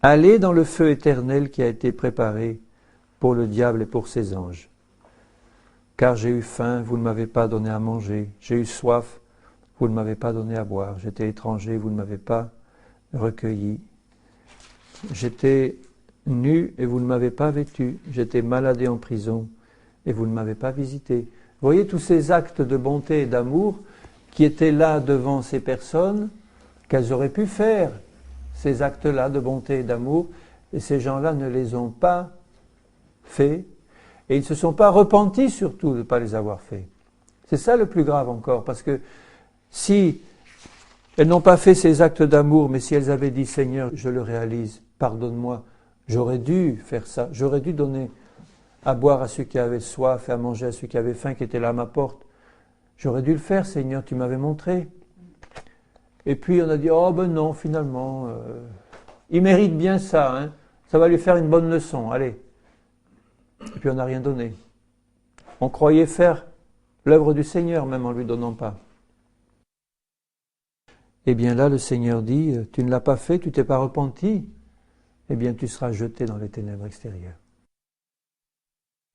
allez dans le feu éternel qui a été préparé pour le diable et pour ses anges. Car j'ai eu faim, vous ne m'avez pas donné à manger, j'ai eu soif, vous ne m'avez pas donné à boire, j'étais étranger, vous ne m'avez pas recueilli. J'étais nu et vous ne m'avez pas vêtu. J'étais malade et en prison et vous ne m'avez pas visité. Vous voyez tous ces actes de bonté et d'amour qui étaient là devant ces personnes, qu'elles auraient pu faire, ces actes-là de bonté et d'amour, et ces gens-là ne les ont pas faits, et ils ne se sont pas repentis surtout de ne pas les avoir faits. C'est ça le plus grave encore, parce que si elles n'ont pas fait ces actes d'amour, mais si elles avaient dit « Seigneur, je le réalise, pardonne-moi », j'aurais dû faire ça, j'aurais dû donner à boire à ceux qui avaient soif et à manger à ceux qui avaient faim, qui étaient là à ma porte. J'aurais dû le faire, Seigneur, tu m'avais montré. Et puis on a dit « Oh ben non, finalement, il mérite bien ça, hein, ça va lui faire une bonne leçon, allez ». Et puis on n'a rien donné. On croyait faire l'œuvre du Seigneur, même en ne lui donnant pas. Eh bien là, le Seigneur dit, tu ne l'as pas fait, tu t'es pas repenti, eh bien tu seras jeté dans les ténèbres extérieures.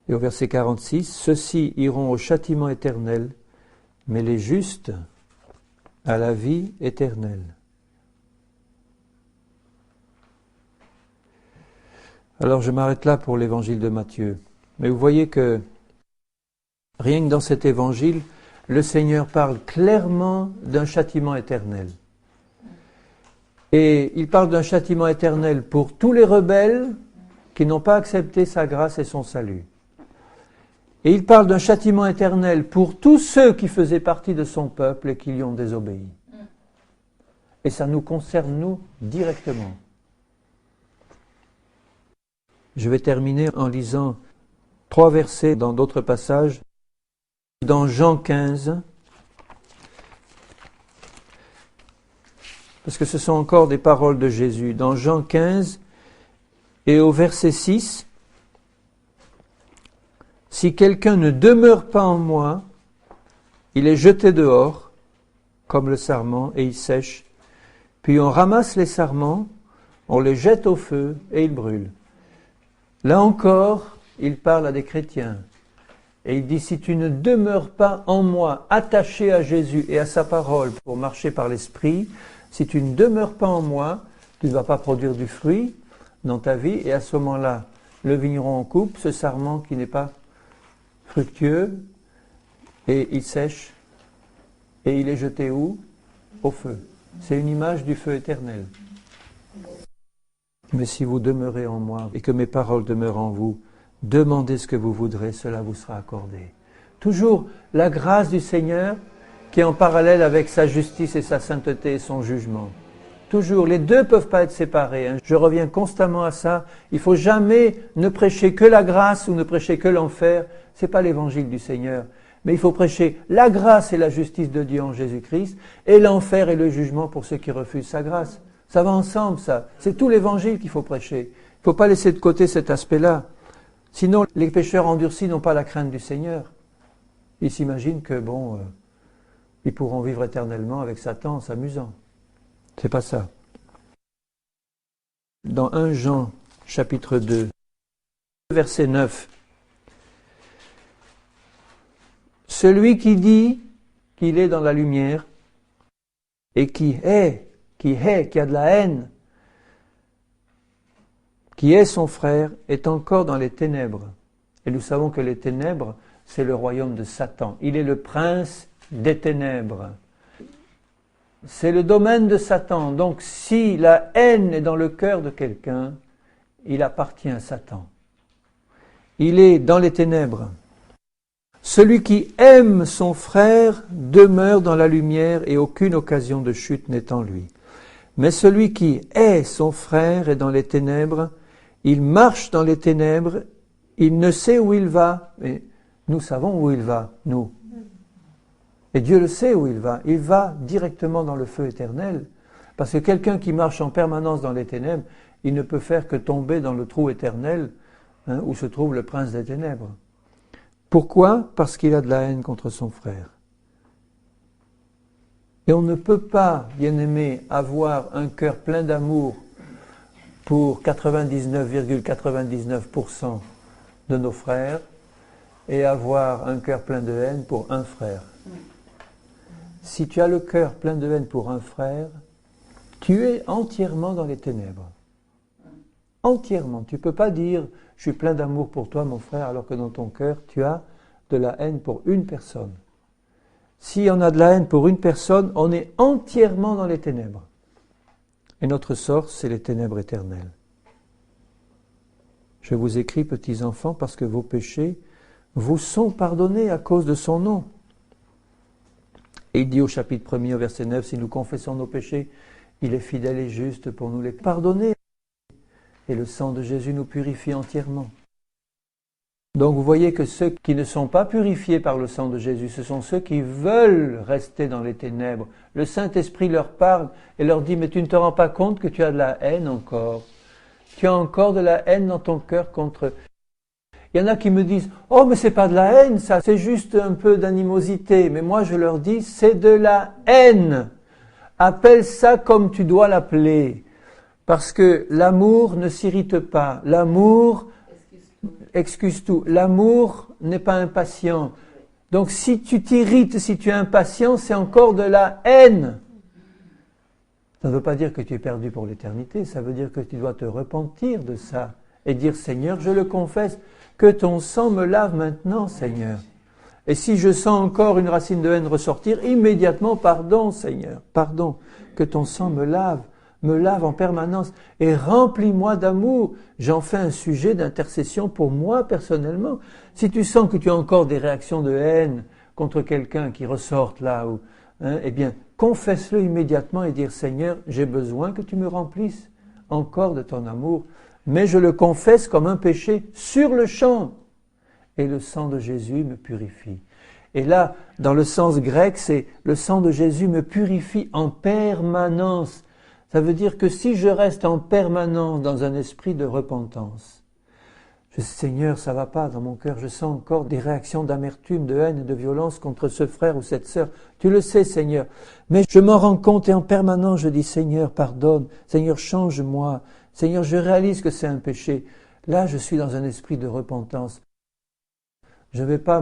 Et au verset 46, ceux-ci iront au châtiment éternel, mais les justes à la vie éternelle. Alors je m'arrête là pour l'évangile de Matthieu. Mais vous voyez que rien que dans cet évangile, le Seigneur parle clairement d'un châtiment éternel. Et il parle d'un châtiment éternel pour tous les rebelles qui n'ont pas accepté sa grâce et son salut. Et il parle d'un châtiment éternel pour tous ceux qui faisaient partie de son peuple et qui lui ont désobéi. Et ça nous concerne, nous, directement. Je vais terminer en lisant 3 versets dans d'autres passages. Dans Jean 15, parce que ce sont encore des paroles de Jésus. Dans Jean 15 et au verset 6, « Si quelqu'un ne demeure pas en moi, il est jeté dehors, comme le sarment, et il sèche. Puis on ramasse les sarments, on les jette au feu et ils brûlent. » Là encore, il parle à des chrétiens. Et il dit, si tu ne demeures pas en moi, attaché à Jésus et à sa parole pour marcher par l'Esprit, si tu ne demeures pas en moi, tu ne vas pas produire du fruit dans ta vie. Et à ce moment-là, le vigneron en coupe, ce sarment qui n'est pas fructueux, et il sèche, et il est jeté où? Au feu. C'est une image du feu éternel. Mais si vous demeurez en moi et que mes paroles demeurent en vous, demandez ce que vous voudrez, cela vous sera accordé. Toujours la grâce du Seigneur qui est en parallèle avec sa justice et sa sainteté et son jugement. Toujours, les deux ne peuvent pas être séparés. Hein. Je reviens constamment à ça. Il ne faut jamais ne prêcher que la grâce ou ne prêcher que l'enfer. Ce n'est pas l'évangile du Seigneur. Mais il faut prêcher la grâce et la justice de Dieu en Jésus-Christ et l'enfer et le jugement pour ceux qui refusent sa grâce. Ça va ensemble, ça. C'est tout l'évangile qu'il faut prêcher. Il ne faut pas laisser de côté cet aspect-là. Sinon, les pécheurs endurcis n'ont pas la crainte du Seigneur. Ils s'imaginent que, ils pourront vivre éternellement avec Satan en s'amusant. C'est pas ça. Dans 1 Jean, chapitre 2, verset 9, Celui qui dit qu'il est dans la lumière et qui a de la haine, qui est son frère, est encore dans les ténèbres. Et nous savons que les ténèbres, c'est le royaume de Satan. Il est le prince des ténèbres. C'est le domaine de Satan. Donc si la haine est dans le cœur de quelqu'un, il appartient à Satan. Il est dans les ténèbres. Celui qui aime son frère demeure dans la lumière et aucune occasion de chute n'est en lui. Mais celui qui hait son frère est dans les ténèbres, il marche dans les ténèbres, il ne sait où il va. Mais nous savons où il va, nous. Et Dieu le sait où il va directement dans le feu éternel. Parce que quelqu'un qui marche en permanence dans les ténèbres, il ne peut faire que tomber dans le trou éternel où se trouve le prince des ténèbres. Pourquoi ? Parce qu'il a de la haine contre son frère. Et on ne peut pas, bien-aimé, avoir un cœur plein d'amour pour 99,99% de nos frères et avoir un cœur plein de haine pour un frère. Si tu as le cœur plein de haine pour un frère, tu es entièrement dans les ténèbres. Entièrement. Tu ne peux pas dire « je suis plein d'amour pour toi, mon frère », alors que dans ton cœur, tu as de la haine pour une personne. Si on a de la haine pour une personne, on est entièrement dans les ténèbres. Et notre sort, c'est les ténèbres éternelles. Je vous écris, petits enfants, parce que vos péchés vous sont pardonnés à cause de son nom. Et il dit au chapitre 1er, au verset 9, si nous confessons nos péchés, il est fidèle et juste pour nous les pardonner. Et le sang de Jésus nous purifie entièrement. Donc vous voyez que ceux qui ne sont pas purifiés par le sang de Jésus, ce sont ceux qui veulent rester dans les ténèbres. Le Saint-Esprit leur parle et leur dit, mais tu ne te rends pas compte que tu as de la haine encore. Tu as encore de la haine dans ton cœur contre... Il y en a qui me disent, oh mais c'est pas de la haine ça, c'est juste un peu d'animosité. Mais moi je leur dis, c'est de la haine. Appelle ça comme tu dois l'appeler. Parce que l'amour ne s'irrite pas. L'amour excuse tout. L'amour n'est pas impatient. Donc si tu t'irrites, si tu es impatient, c'est encore de la haine. Ça ne veut pas dire que tu es perdu pour l'éternité. Ça veut dire que tu dois te repentir de ça. Et dire, Seigneur, je le confesse, que ton sang me lave maintenant, Seigneur. Et si je sens encore une racine de haine ressortir, immédiatement, pardon, Seigneur, pardon, que ton sang me lave en permanence et remplis-moi d'amour. J'en fais un sujet d'intercession pour moi personnellement. Si tu sens que tu as encore des réactions de haine contre quelqu'un qui ressortent là, eh bien, confesse-le immédiatement et dire, Seigneur, j'ai besoin que tu me remplisses encore de ton amour. Mais je le confesse comme un péché sur le champ. Et le sang de Jésus me purifie. Et là, dans le sens grec, c'est le sang de Jésus me purifie en permanence. Ça veut dire que si je reste en permanence dans un esprit de repentance, Seigneur, ça va pas dans mon cœur, je sens encore des réactions d'amertume, de haine et de violence contre ce frère ou cette sœur. Tu le sais, Seigneur. Mais je m'en rends compte et en permanence je dis, Seigneur, pardonne. Seigneur, change-moi. Seigneur, je réalise que c'est un péché. Là, je suis dans un esprit de repentance. Je ne vais pas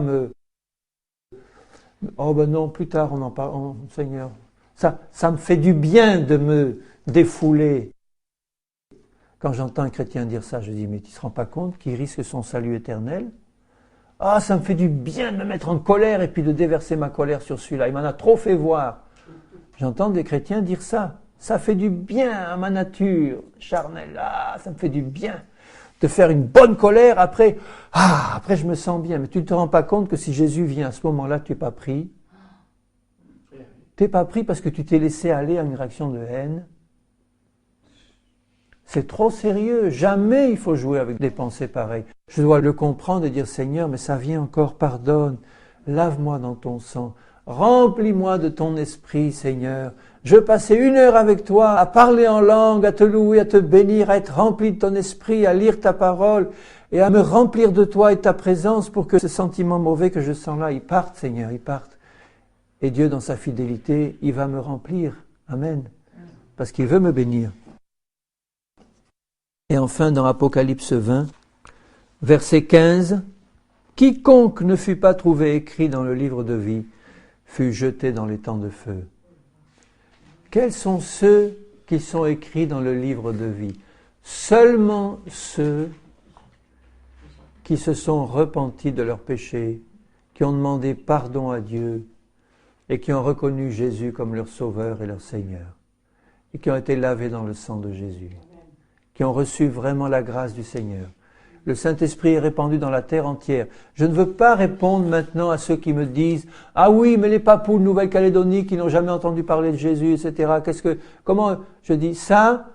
oh ben non, plus tard on en parle. Oh, Seigneur, ça me fait du bien de me défouler. Quand j'entends un chrétien dire ça, je dis, mais tu ne te rends pas compte qu'il risque son salut éternel ? Ah, ça me fait du bien de me mettre en colère et puis de déverser ma colère sur celui-là. Il m'en a trop fait voir. J'entends des chrétiens dire ça. Ça fait du bien à ma nature charnelle. Ah, ça me fait du bien de faire une bonne colère. Après je me sens bien. Mais tu ne te rends pas compte que si Jésus vient à ce moment-là, tu n'es pas pris. Tu n'es pas pris parce que tu t'es laissé aller à une réaction de haine. C'est trop sérieux. Jamais il faut jouer avec des pensées pareilles. Je dois le comprendre et dire, Seigneur, mais ça vient encore, pardonne. Lave-moi dans ton sang. Remplis-moi de ton esprit, Seigneur. Je passais 1 heure avec toi à parler en langue, à te louer, à te bénir, à être rempli de ton esprit, à lire ta parole et à me remplir de toi et de ta présence pour que ce sentiment mauvais que je sens là, il parte, Seigneur, il parte. Et Dieu, dans sa fidélité, il va me remplir. Amen. Parce qu'il veut me bénir. Et enfin, dans Apocalypse 20, verset 15, Quiconque ne fut pas trouvé écrit dans le livre de vie fut jeté dans les temps de feu. Quels sont ceux qui sont écrits dans le livre de vie? Seulement ceux qui se sont repentis de leurs péchés, qui ont demandé pardon à Dieu et qui ont reconnu Jésus comme leur Sauveur et leur Seigneur, et qui ont été lavés dans le sang de Jésus, qui ont reçu vraiment la grâce du Seigneur. Le Saint-Esprit est répandu dans la terre entière. Je ne veux pas répondre maintenant à ceux qui me disent « Ah oui, mais les papous de Nouvelle-Calédonie qui n'ont jamais entendu parler de Jésus, etc. » Comment je dis ça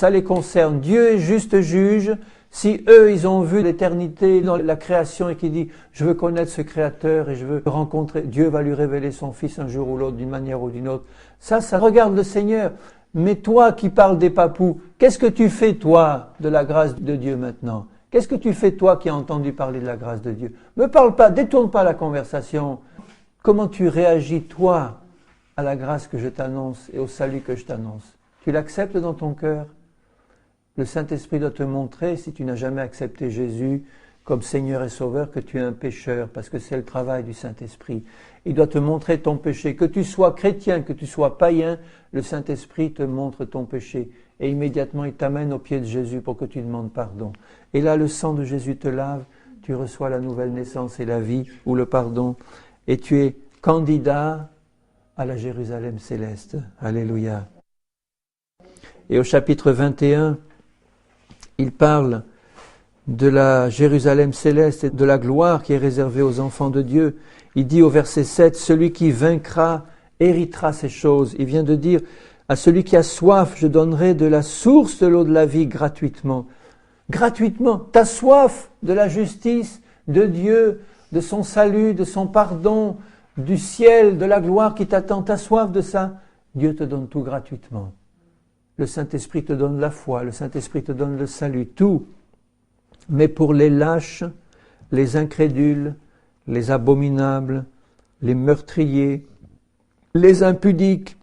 les concerne. Dieu est juste juge. Si eux, ils ont vu l'éternité dans la création et qu'ils disent « Je veux connaître ce Créateur et je veux rencontrer, Dieu va lui révéler son Fils un jour ou l'autre, d'une manière ou d'une autre. » Ça regarde le Seigneur. Mais toi qui parles des papous, qu'est-ce que tu fais toi de la grâce de Dieu maintenant? Qu'est-ce que tu fais toi qui as entendu parler de la grâce de Dieu? Ne parle pas, détourne pas la conversation. Comment tu réagis toi à la grâce que je t'annonce et au salut que je t'annonce? Tu l'acceptes dans ton cœur? Le Saint-Esprit doit te montrer, si tu n'as jamais accepté Jésus comme Seigneur et Sauveur, que tu es un pécheur, parce que c'est le travail du Saint-Esprit. Il doit te montrer ton péché. Que tu sois chrétien, que tu sois païen, le Saint-Esprit te montre ton péché. Et immédiatement, il t'amène aux pieds de Jésus pour que tu demandes pardon. Et là, le sang de Jésus te lave, tu reçois la nouvelle naissance et la vie, ou le pardon, et tu es candidat à la Jérusalem céleste. Alléluia. Et au chapitre 21, il parle de la Jérusalem céleste et de la gloire qui est réservée aux enfants de Dieu. Il dit au verset 7, « Celui qui vaincra héritera ces choses. » Il vient de dire, « À celui qui a soif, je donnerai de la source de l'eau de la vie gratuitement. » Gratuitement. Ta soif de la justice de Dieu, de son salut, de son pardon, du ciel, de la gloire qui t'attend. Ta soif de ça, Dieu te donne tout gratuitement. Le Saint-Esprit te donne la foi, le Saint-Esprit te donne le salut, tout. Mais pour les lâches, les incrédules, les abominables, les meurtriers, les impudiques,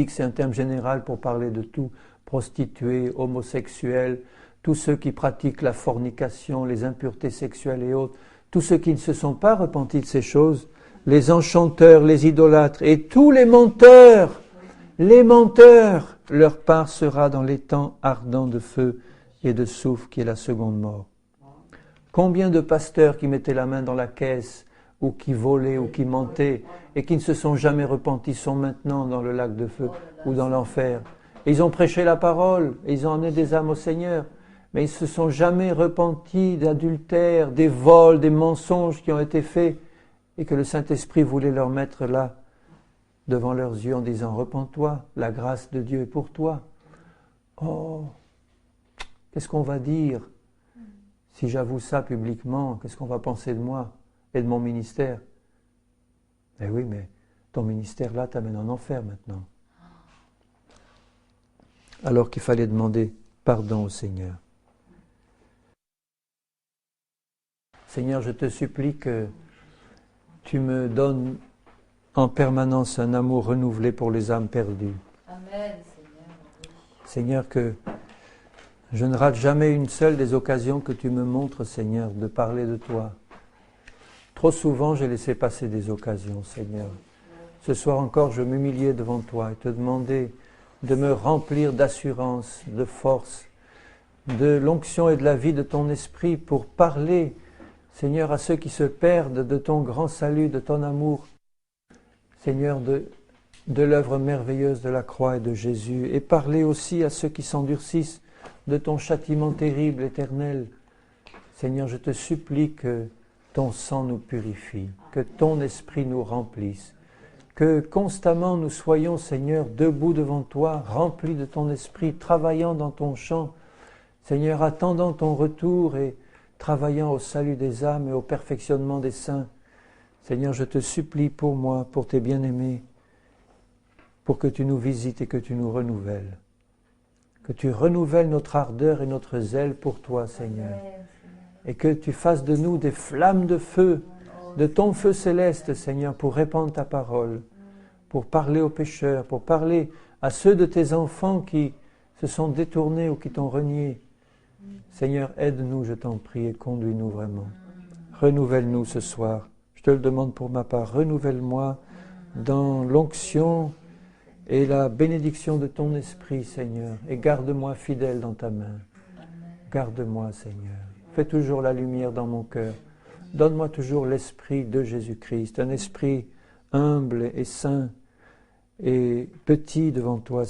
c'est un terme général pour parler de tout, prostituées, homosexuels, tous ceux qui pratiquent la fornication, les impuretés sexuelles et autres, tous ceux qui ne se sont pas repentis de ces choses, les enchanteurs, les idolâtres et tous les menteurs, leur part sera dans les temps ardents de feu et de soufre qui est la seconde mort. Combien de pasteurs qui mettaient la main dans la caisse ou qui volaient ou qui mentaient et qui ne se sont jamais repentis sont maintenant dans le lac de feu ou dans l'enfer. Et ils ont prêché la parole et ils ont amené des âmes au Seigneur, mais ils ne se sont jamais repentis d'adultère, des vols, des mensonges qui ont été faits et que le Saint-Esprit voulait leur mettre là devant leurs yeux en disant « Repens-toi, la grâce de Dieu est pour toi. » Oh, qu'est-ce qu'on va dire si j'avoue ça publiquement? Qu'est-ce qu'on va penser de moi et de mon ministère? Eh oui, mais ton ministère là t'amène en enfer maintenant. Alors qu'il fallait demander pardon au Seigneur. Seigneur, je te supplie que tu me donnes en permanence un amour renouvelé pour les âmes perdues. Amen, Seigneur, que je ne rate jamais une seule des occasions que tu me montres, Seigneur, de parler de toi. Trop souvent, j'ai laissé passer des occasions, Seigneur. Ce soir encore, je m'humiliais devant toi et te demandais de me remplir d'assurance, de force, de l'onction et de la vie de ton esprit pour parler, Seigneur, à ceux qui se perdent de ton grand salut, de ton amour, Seigneur, de l'œuvre merveilleuse de la croix et de Jésus, et parler aussi à ceux qui s'endurcissent de ton châtiment terrible, éternel. Seigneur, je te supplie que ton sang nous purifie, que ton esprit nous remplisse, que constamment nous soyons, Seigneur, debout devant toi, remplis de ton esprit, travaillant dans ton champ, Seigneur, attendant ton retour et travaillant au salut des âmes et au perfectionnement des saints. Seigneur, je te supplie pour moi, pour tes bien-aimés, pour que tu nous visites et que tu nous renouvelles. Que tu renouvelles notre ardeur et notre zèle pour toi, Seigneur. Et que tu fasses de nous des flammes de feu, de ton feu céleste, Seigneur, pour répandre ta parole, pour parler aux pécheurs, pour parler à ceux de tes enfants qui se sont détournés ou qui t'ont renié. Seigneur, aide-nous, je t'en prie, et conduis-nous vraiment. Renouvelle-nous ce soir. Je te le demande pour ma part. Renouvelle-moi dans l'onction et la bénédiction de ton esprit, Seigneur. Et garde-moi fidèle dans ta main. Garde-moi, Seigneur. Fais toujours la lumière dans mon cœur. Donne-moi toujours l'esprit de Jésus-Christ, un esprit humble et saint et petit devant toi,